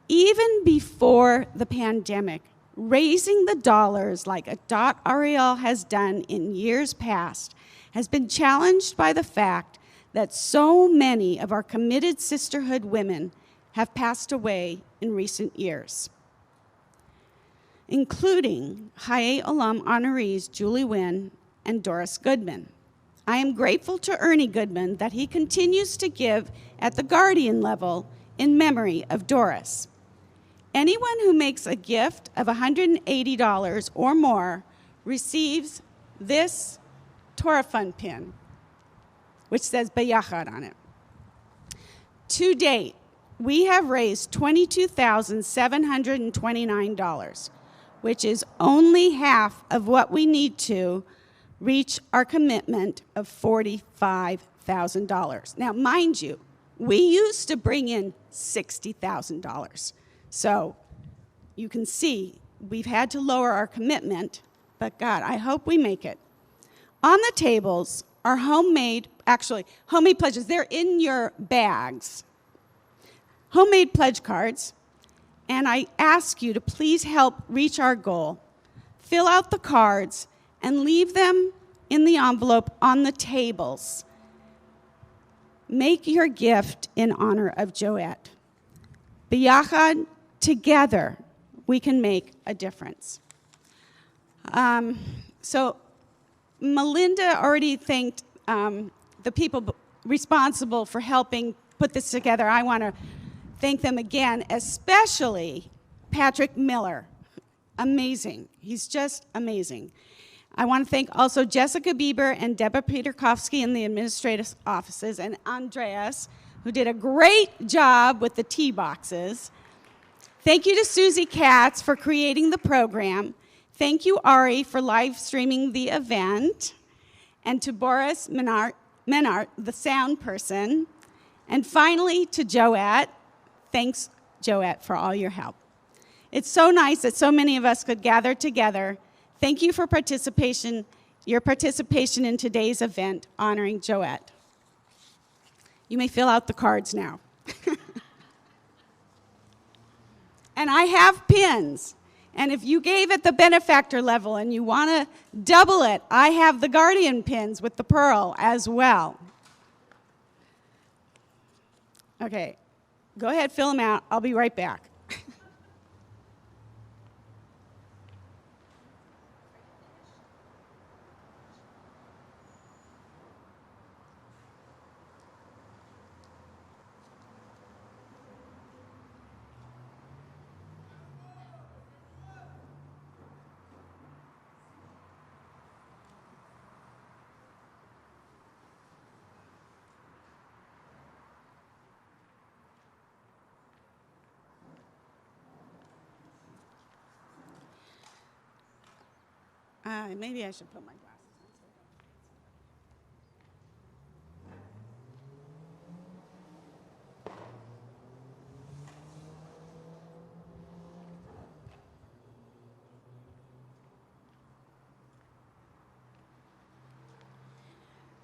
S3: even before the pandemic, raising the dollars like Adat Ariel has done in years past has been challenged by the fact that so many of our committed sisterhood women have passed away in recent years, including Chayei Olam honorees Julie Wynn and Doris Goodman. I am grateful to Ernie Goodman that he continues to give at the guardian level in memory of Doris. Anyone who makes a gift of $180 or more receives this Torah Fund pin, which says Bayachad on it. To date, we have raised $22,729, which is only half of what we need to reach our commitment of $45,000. Now, mind you, we used to bring in $60,000. So you can see we've had to lower our commitment, but God, I hope we make it. On the tables are homemade pledges. They're in your bags. Homemade pledge cards. And I ask you to please help reach our goal. Fill out the cards and leave them in the envelope on the tables. Make your gift in honor of Joette. Biyachad, together, we can make a difference. So Melinda already thanked the people responsible for helping put this together. I want to thank them again, especially Patrick Miller. Amazing. He's just amazing. I want to thank also Jessica Bieber and Deborah Peterkowski in the administrative offices, and Andreas, who did a great job with the tea boxes. Thank you to Susie Katz for creating the program. Thank you, Ari, for live streaming the event. And to Boris Menard, the sound person. And finally, to Joette. Thanks, Joette, for all your help. It's so nice that so many of us could gather together. Thank you for your participation in today's event honoring Joette. You may fill out the cards now. And I have pins. And if you gave at the benefactor level and you want to double it, I have the Guardian pins with the pearl as well. Okay, go ahead, fill them out. I'll be right back. Maybe I should put my glasses on.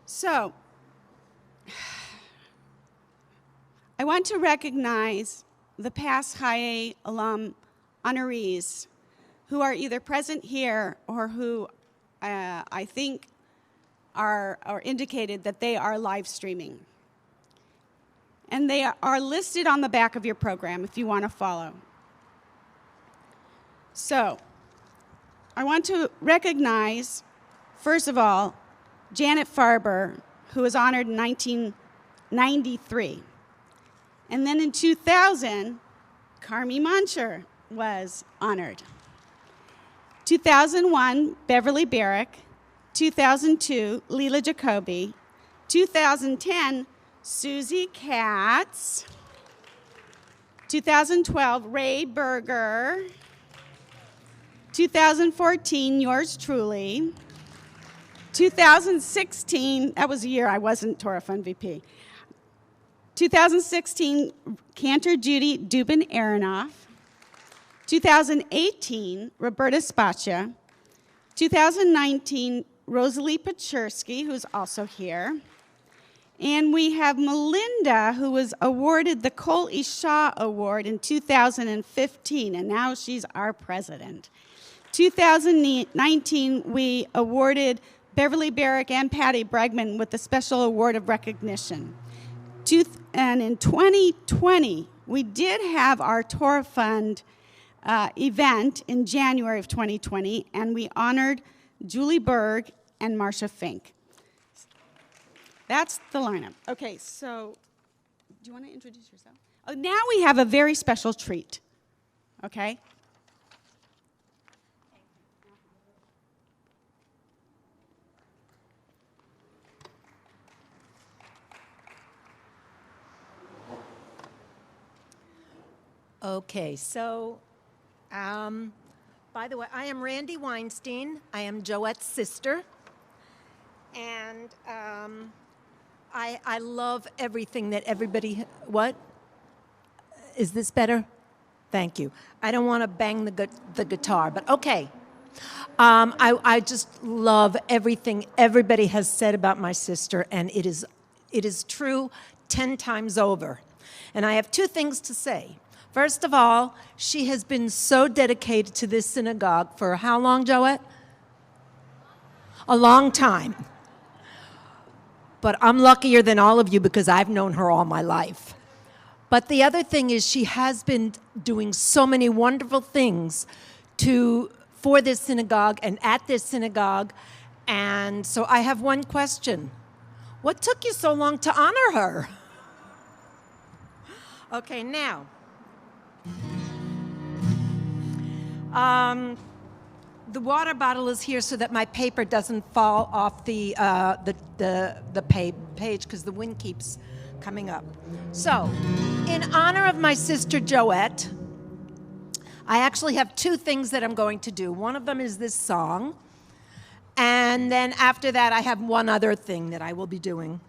S3: So, I want to recognize the past Chaye alum honorees who are either present here or who I think are indicated that they are live streaming. And they are listed on the back of your program if you want to follow. So, I want to recognize, first of all, Janet Farber, who was honored in 1993. And then in 2000, Carmi Mancher was honored. 2001, Beverly Barrick. 2002, Leela Jacoby. 2010, Susie Katz. 2012, Ray Berger. 2014, yours truly. 2016, that was a year I wasn't Torah Fund VP. 2016, Cantor Judy Dubin-Aronoff. 2018, Roberta Spaccia. 2019, Rosalie Pachersky, who's also here. And we have Melinda, who was awarded the Kol Isha Award in 2015, and now she's our president. 2019, we awarded Beverly Barrick and Patty Bregman with the Special Award of Recognition. And in 2020, we did have our Torah Fund event in January of 2020, and we honored Julie Berg and Marcia Fink. That's the lineup. Okay, so do you want to introduce yourself? Oh, now we have a very special treat, okay?
S7: Okay, so, by the way, I am Randy Weinstein. I am Joette's sister. And I love everything that everybody, what? Is this better? Thank you. I don't want to bang the guitar, but okay. I just love everything everybody has said about my sister, and it is true 10 times over. And I have two things to say. First of all, she has been so dedicated to this synagogue for how long, Joette? A long time. But I'm luckier than all of you because I've known her all my life. But the other thing is she has been doing so many wonderful things for this synagogue and at this synagogue. And so I have one question. What took you so long to honor her? Okay, now. The water bottle is here so that my paper doesn't fall off the page because the wind keeps coming up. So, in honor of my sister Joette, I actually have two things that I'm going to do. One of them is this song, and then after that I have one other thing that I will be doing.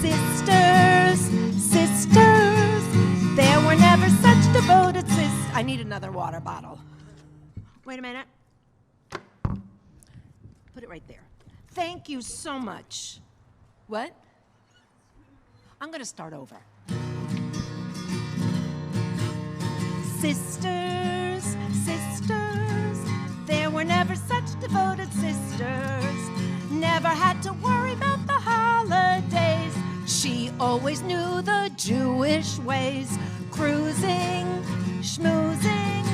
S7: Sisters, sisters, there were never such devoted sisters. I need another water bottle. Wait a minute. Put it right there. Thank you so much. What? I'm going to start over. Sisters, sisters, there were never such devoted sisters. Never had to worry about the holidays. She always knew the Jewish ways. Cruising, schmoozing,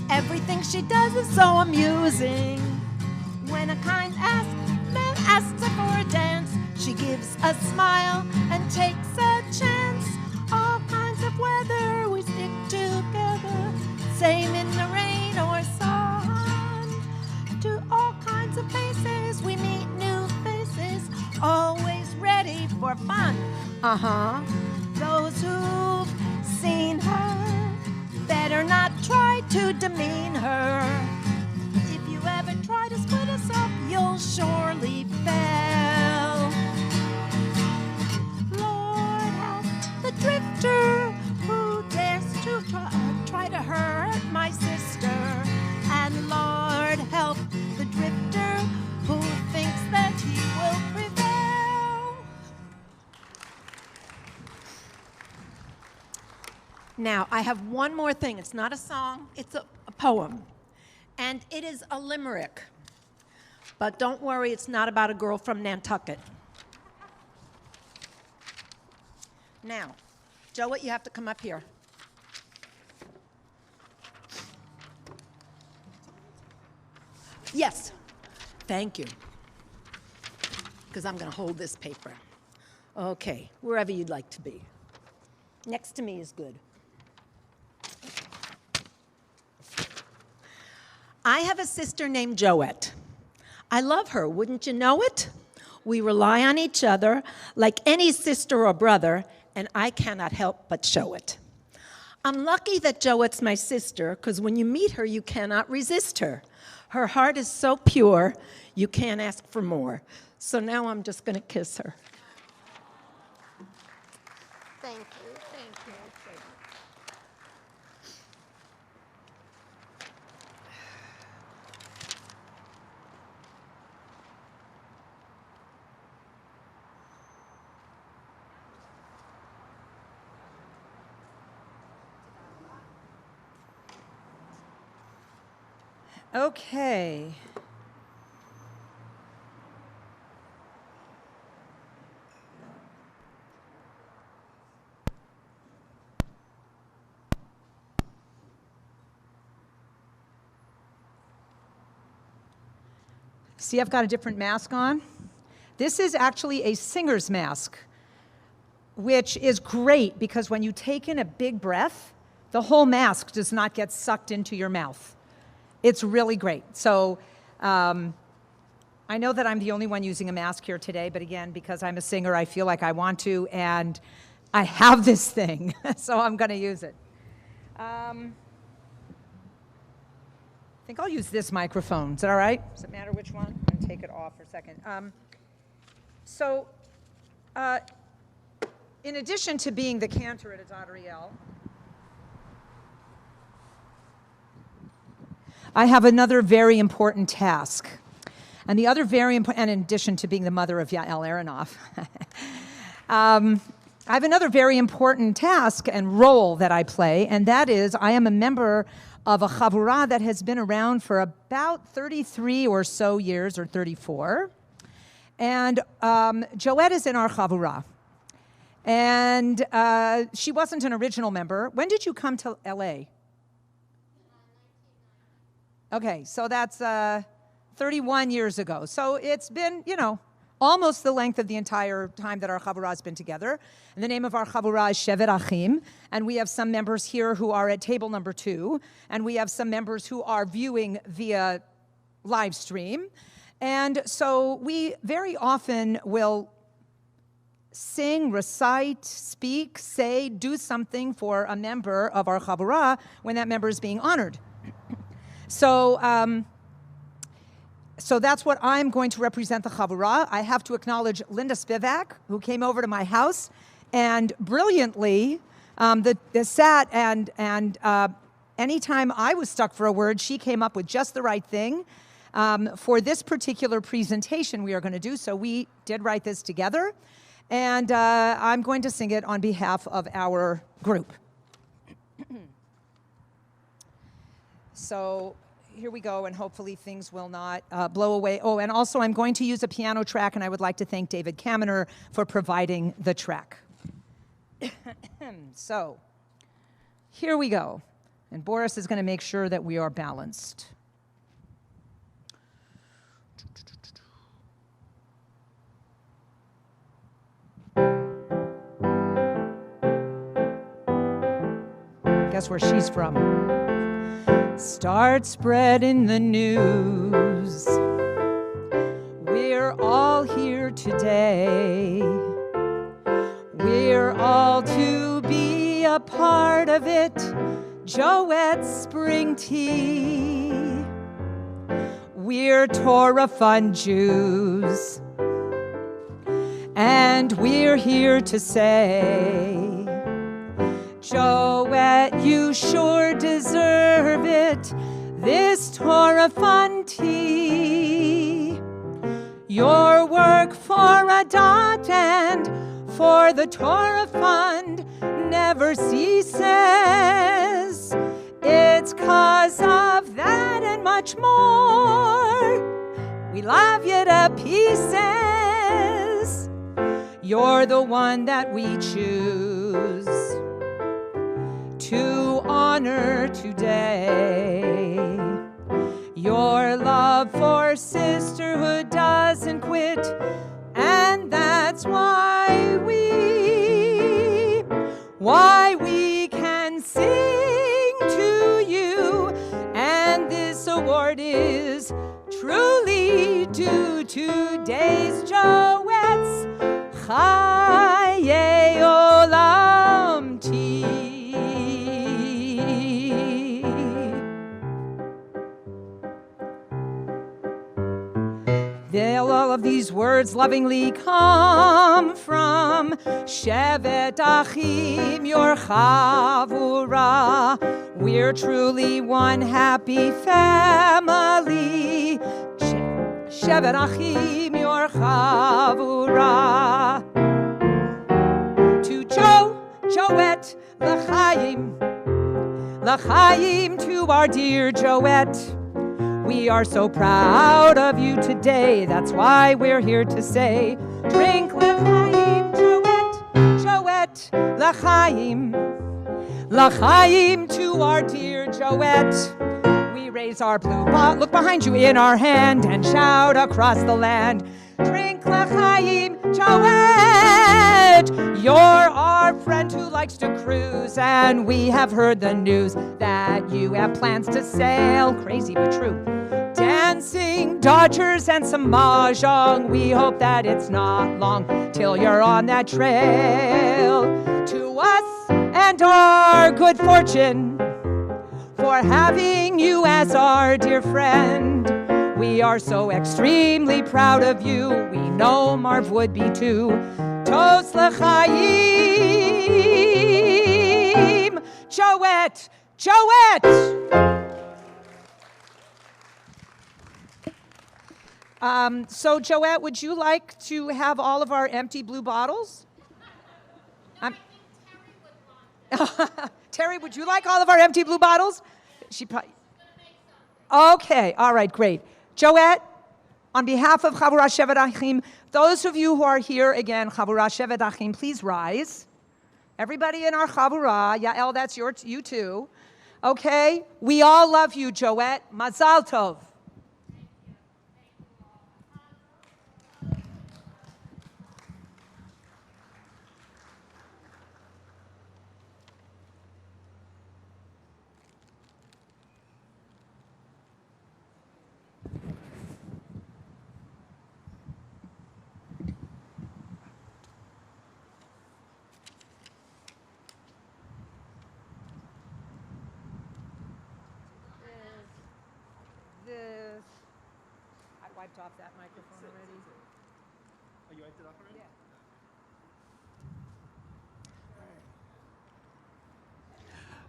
S7: everything she does is so amusing. When a kind man asks her for a dance, she gives a smile and takes a chance. All kinds of weather we stick together, same in the rain or sun. To all kinds of places we meet new faces, always ready for fun. Those who've seen her better not try to demean her. If you ever try to split us up, you'll surely fail. Lord help the drifter who dares to try to hurt my sister. And Lord help the drifter who thinks that he will prevail. Now, I have one more thing. It's not a song, it's a poem. And it is a limerick. But don't worry, it's not about a girl from Nantucket. Now, Joette, you have to come up here. Yes, thank you. Because I'm going to hold this paper. Okay, wherever you'd like to be. Next to me is good. I have a sister named Joette. I love her, wouldn't you know it? We rely on each other like any sister or brother, and I cannot help but show it. I'm lucky that Joette's my sister, because when you meet her, you cannot resist her. Her heart is so pure, you can't ask for more. So now I'm just going to kiss her. Thank you, thank you.
S2: Okay. See, I've got a different mask on. This is actually a singer's mask, which is great because when you take in a big breath, the whole mask does not get sucked into your mouth. It's really great. So I know that I'm the only one using a mask here today, but again, because I'm a singer, I feel like I want to. And I have this thing, so I'm going to use it. I think I'll use this microphone. Is that all right? Does it matter which one? I'm going to take it off for a second. In addition to being the cantor at Adat Ariel, I have another very important task. And the other very important, and in addition to being the mother of Yael Aronoff, I have another very important task and role that I play, and that is I am a member of a chavurah that has been around for about 33 or so years, or 34. And Joette is in our chavurah. And she wasn't an original member. When did you come to LA? Okay, so that's 31 years ago. So it's been, almost the length of the entire time that our chavurah has been together. And the name of our chavurah is Shevet Achim. And we have some members here who are at table number 2. And we have some members who are viewing via live stream. And so we very often will sing, recite, speak, say, do something for a member of our chavurah when that member is being honored. So that's what I'm going to represent the chavurah. I have to acknowledge Linda Spivak, who came over to my house and brilliantly sat and anytime I was stuck for a word, she came up with just the right thing for this particular presentation we are going to do. So we did write this together, and I'm going to sing it on behalf of our group. So here we go, and hopefully things will not blow away. Oh, and also I'm going to use a piano track, and I would like to thank David Kaminer for providing the track. So here we go. And Boris is going to make sure that we are balanced. Guess where she's from. Start spreading the news. We're all here today. We're all to be a part of it. Joette's Spring Tea. We're Torah Fund Jews. And we're here to say, Joette, you sure deserve it, this Torah Fund tea. Your work for Adat and for the Torah Fund never ceases. It's 'cause of that and much more we love you to pieces. You're the one that we choose to honor today. Your love for sisterhood doesn't quit, and that's why we can sing to you. And this award is truly due to today's Joette's Chaye Olam Tea. All of these words lovingly come from Shevet Achim, your chavurah. We're truly one happy family. Shevet Achim, your chavurah. To Joette, l'chaim, to our dear Joette. We are so proud of you today. That's why we're here to say, drink l'chaim, Joette, l'chaim. L'chaim to our dear Joette. We raise our blue bottle, look behind you, in our hand, and shout across the land, drink l'chaim, Joette. You're our friend who likes to cruise, and we have heard the news that you have plans to sail, crazy but true, dancing, Dodgers, and some mahjong. We hope that it's not long till you're on that trail and our good fortune for having you as our dear friend. We are so extremely proud of you. We know Marv would be too. Tos l'chaim, Joette, Joette. So Joette, would you like to have all of our empty blue bottles? Terry, would you like all of our empty blue bottles? She probably. Okay, all right, great. Joette, on behalf of Chavurah Shevet Achim, those of you who are here again, Chavurah Shevet Achim, please rise. Everybody in our Chavurah, Yael, that's you too. Okay, we all love you, Joette. Mazal Tov. I wiped off that microphone already.
S8: Oh, you wiped it off already?
S2: Yeah.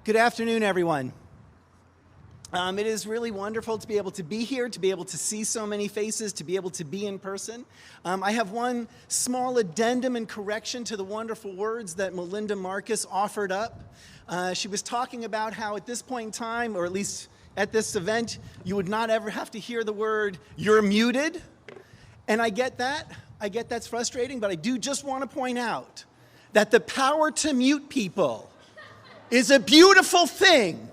S8: Good afternoon, everyone. It is really wonderful to be able to be here, to be able to see so many faces, to be able to be in person. I have one small addendum and correction to the wonderful words that Melinda Marcus offered up. She was talking about how at this point in time, or at least at this event, you would not ever have to hear the word, "you're muted." And I get that. I get that's frustrating, but I do just want to point out that the power to mute people is a beautiful thing,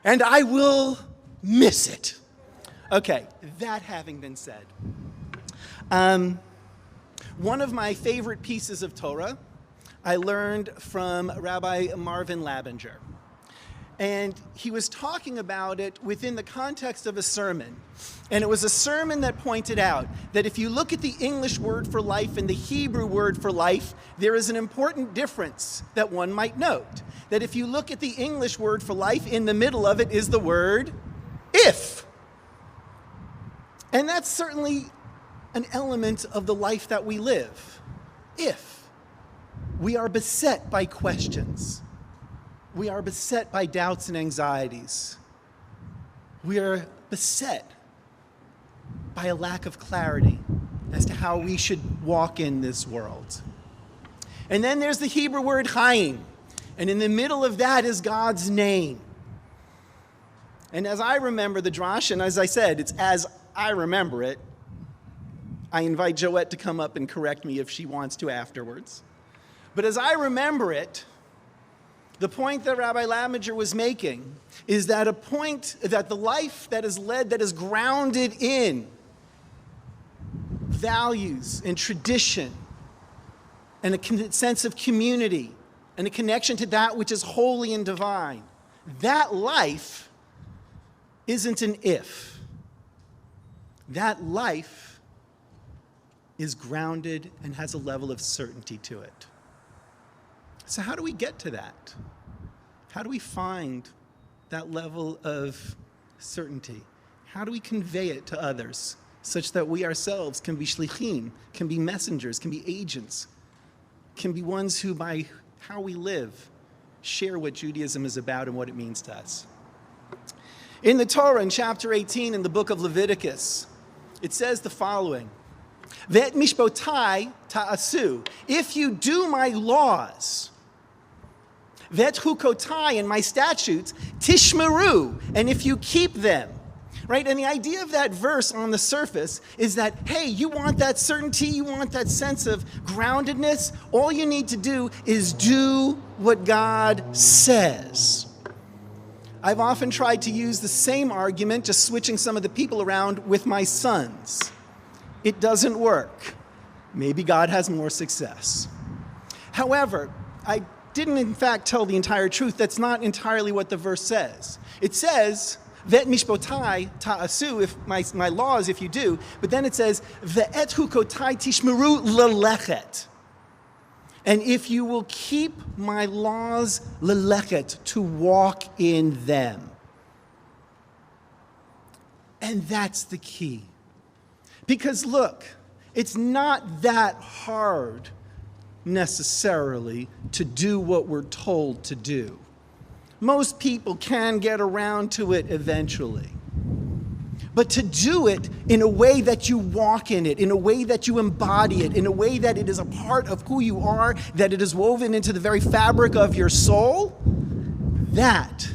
S8: and I will miss it. Okay, that having been said, one of my favorite pieces of Torah I learned from Rabbi Marvin Labinger. And he was talking about it within the context of a sermon. And it was a sermon that pointed out that if you look at the English word for life and the Hebrew word for life, there is an important difference that one might note. That if you look at the English word for life, in the middle of it is the word if. And that's certainly an element of the life that we live. If. We are beset by questions. We are beset by doubts and anxieties. We are beset by a lack of clarity as to how we should walk in this world. And then there's the Hebrew word chaim, and in the middle of that is God's name. And as I remember the drash, and as I said, it's as I remember it, I invite Joette to come up and correct me if she wants to afterwards. But as I remember it, the point that Rabbi Labinger was making is that a point that the life that is led, that is grounded in values and tradition and a sense of community and a connection to that which is holy and divine, that life isn't an if. That life is grounded and has a level of certainty to it. So how do we get to that? How do we find that level of certainty? How do we convey it to others such that we ourselves can be shlichim, can be messengers, can be agents, can be ones who, by how we live, share what Judaism is about and what it means to us? In the Torah, in chapter 18, in the book of Leviticus, it says the following: Ve'et mishpotai ta'asu, if you do my laws, Ve'et chukotai, and my statutes, tishmeru, and if you keep them. Right? And the idea of that verse on the surface is that, hey, you want that certainty, you want that sense of groundedness, all you need to do is do what God says. I've often tried to use the same argument, just switching some of the people around, with my sons. It doesn't work. Maybe God has more success. However, I didn't in fact tell the entire truth. That's not entirely what the verse says. It says, Ve'et mishpotai ta'asu, if my laws, if you do, but then it says, Ve'et hukotai tishmeru lelechet. And if you will keep my laws, lelechet, to walk in them. And that's the key. Because look, it's not that hard necessarily to do what we're told to do. Most people can get around to it eventually. But to do it in a way that you walk in it, in a way that you embody it, in a way that it is a part of who you are, that it is woven into the very fabric of your soul, that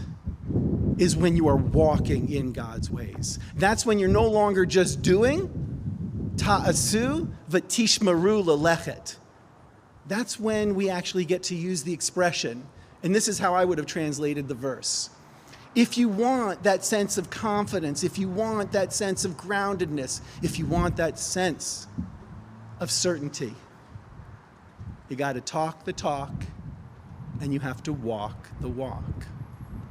S8: is when you are walking in God's ways. That's when you're no longer just doing, ta'asu v'tishmaru lelechet. That's when we actually get to use the expression, and this is how I would have translated the verse. If you want that sense of confidence, if you want that sense of groundedness, if you want that sense of certainty, you got to talk the talk and you have to walk the walk,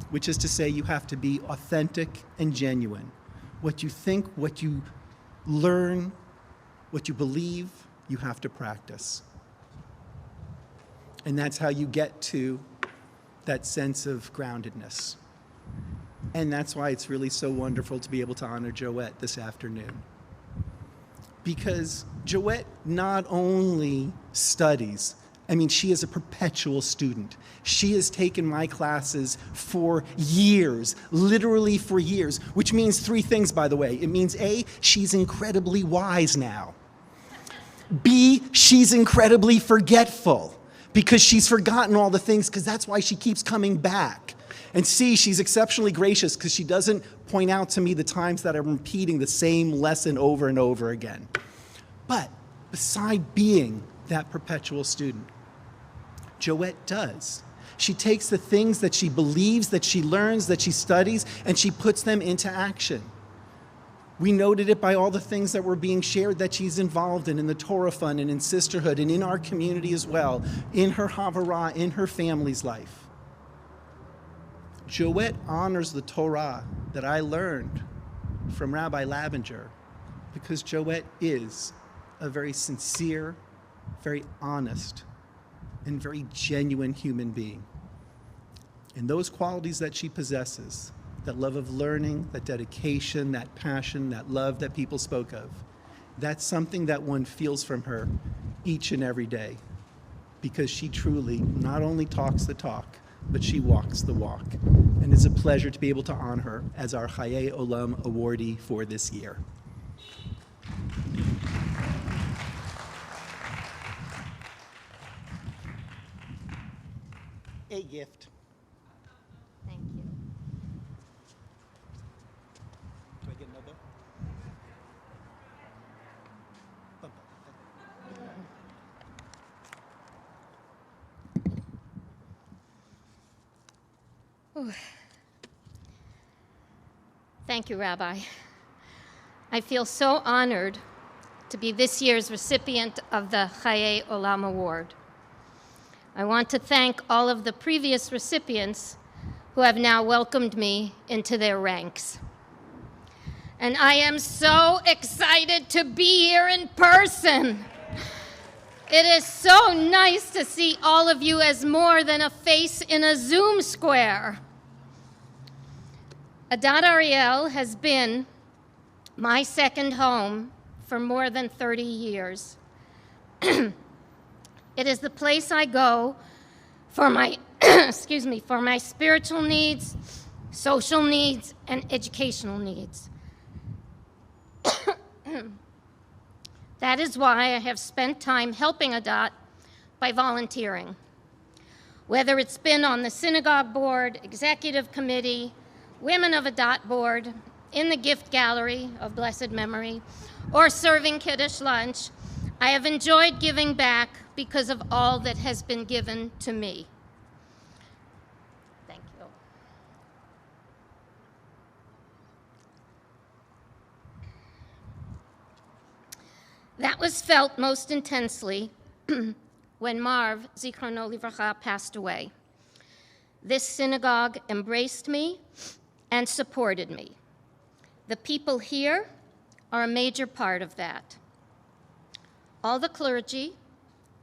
S8: which is to say you have to be authentic and genuine. What you think, what you learn, what you believe, you have to practice. And that's how you get to that sense of groundedness. And that's why it's really so wonderful to be able to honor Joette this afternoon. Because Joette not only studies, she is a perpetual student. She has taken my classes for years, literally for years, which means three things, by the way. It means A, she's incredibly wise now. B, she's incredibly forgetful because she's forgotten all the things, because that's why she keeps coming back. And C, she's exceptionally gracious because she doesn't point out to me the times that I'm repeating the same lesson over and over again. But beside being that perpetual student, Joette does. She takes the things that she believes, that she learns, that she studies, and she puts them into action. We noted it by all the things that were being shared that she's involved in the Torah Fund and in sisterhood and in our community as well, in her Havarah, in her family's life. Joette honors the Torah that I learned from Rabbi Labinger because Joette is a very sincere, very honest, and very genuine human being. And those qualities that she possesses, that love of learning, that dedication, that passion, that love that people spoke of, that's something that one feels from her each and every day, because she truly not only talks the talk, but she walks the walk. And it's a pleasure to be able to honor her as our Chayei Olam awardee for this year. A gift.
S7: Thank you.
S8: Do I get another?
S7: Thank you, Rabbi. I feel so honored to be this year's recipient of the Chayei Olam Award. I want to thank all of the previous recipients who have now welcomed me into their ranks. And I am so excited to be here in person. It is so nice to see all of you as more than a face in a Zoom square. Adat Ariel has been my second home for more than 30 years. It is the place I go for my, for my spiritual needs, social needs, and educational needs. That is why I have spent time helping Adat by volunteering. Whether it's been on the synagogue board, executive committee, Women of Adat board, in the gift gallery of blessed memory, or serving Kiddush lunch, I have enjoyed giving back because of all that has been given to me. Thank you. That was felt most intensely when Marv, Zichrono Livracha, passed away. This synagogue embraced me and supported me. The people here are a major part of that. All the clergy,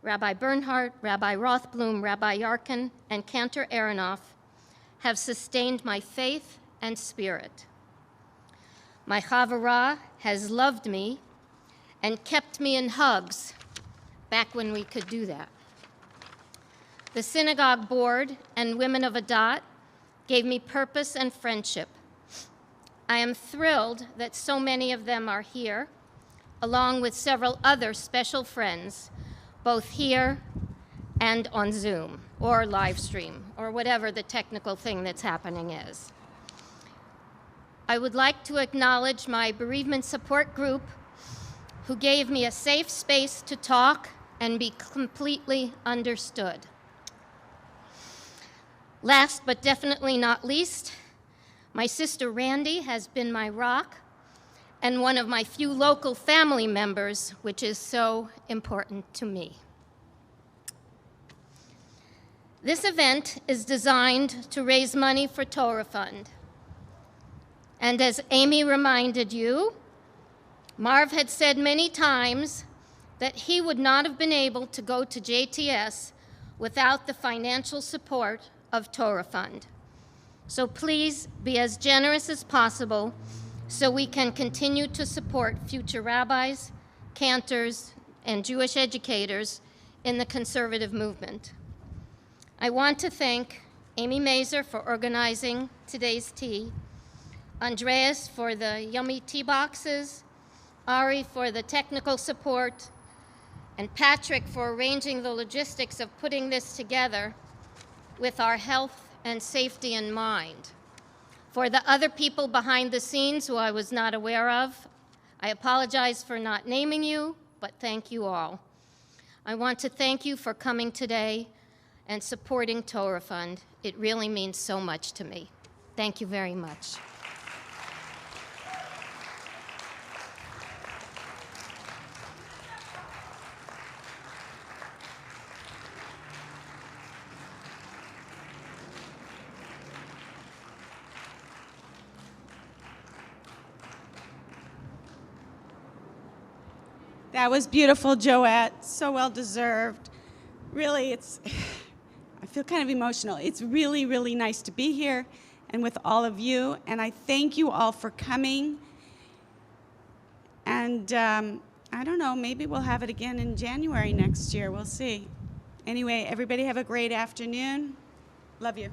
S9: Rabbi Bernhardt, Rabbi Rothblum, Rabbi Yarkin, and Cantor Aronoff have sustained my faith and spirit. My Chavurah has loved me and kept me in hugs back when we could do that. The synagogue board and women of Adat gave me purpose and friendship. I am thrilled that so many of them are here, along with several other special friends, both here and on Zoom or live stream or whatever the technical thing that's happening is. I would like to acknowledge my bereavement support group who gave me a safe space to talk and be completely understood. Last but definitely not least, my sister Randy has been my rock and one of my few local family members, which is so important to me. This event is designed to raise money for Torah Fund. And as Amy reminded you, Marv had said many times that he would not have been able to go to JTS without the financial support of Torah Fund. So please be as generous as possible so we can continue to support future rabbis, cantors, and Jewish educators in the conservative movement. I want to thank Amy Mazer for organizing today's tea, Andreas for the yummy tea boxes, Ari for the technical support, and Patrick for arranging the logistics of putting this together with our health and safety in mind. For the other people behind the scenes who I was not aware of, I apologize for not naming you, but thank you all. I want to thank you for coming today and supporting Torah Fund. It really means so much to me. Thank you very much.
S3: That was beautiful, Joette. So well deserved. Really, I feel kind of emotional. It's really, really nice to be here and with all of you. And I thank you all for coming. And I don't know, maybe we'll have it again in January next year. We'll see. Anyway, everybody have a great afternoon. Love you.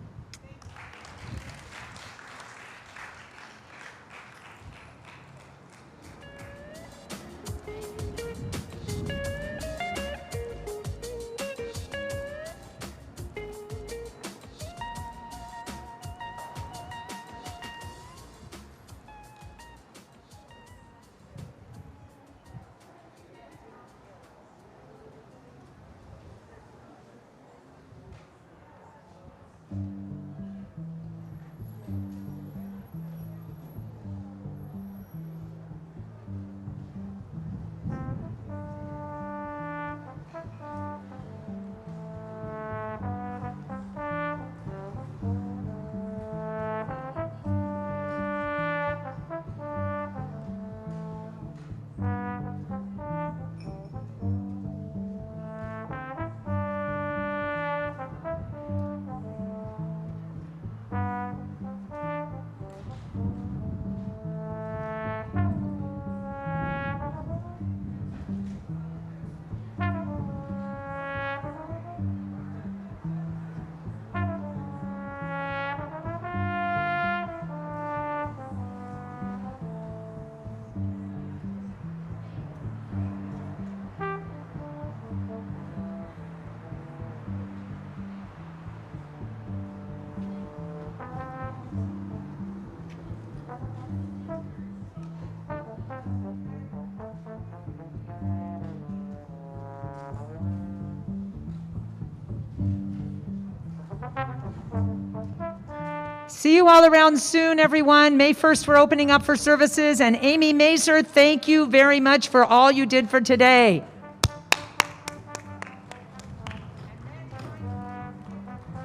S2: See you all around soon, everyone. May 1st, we're opening up for services. And Amy Mazer, thank you very much for all you did for today.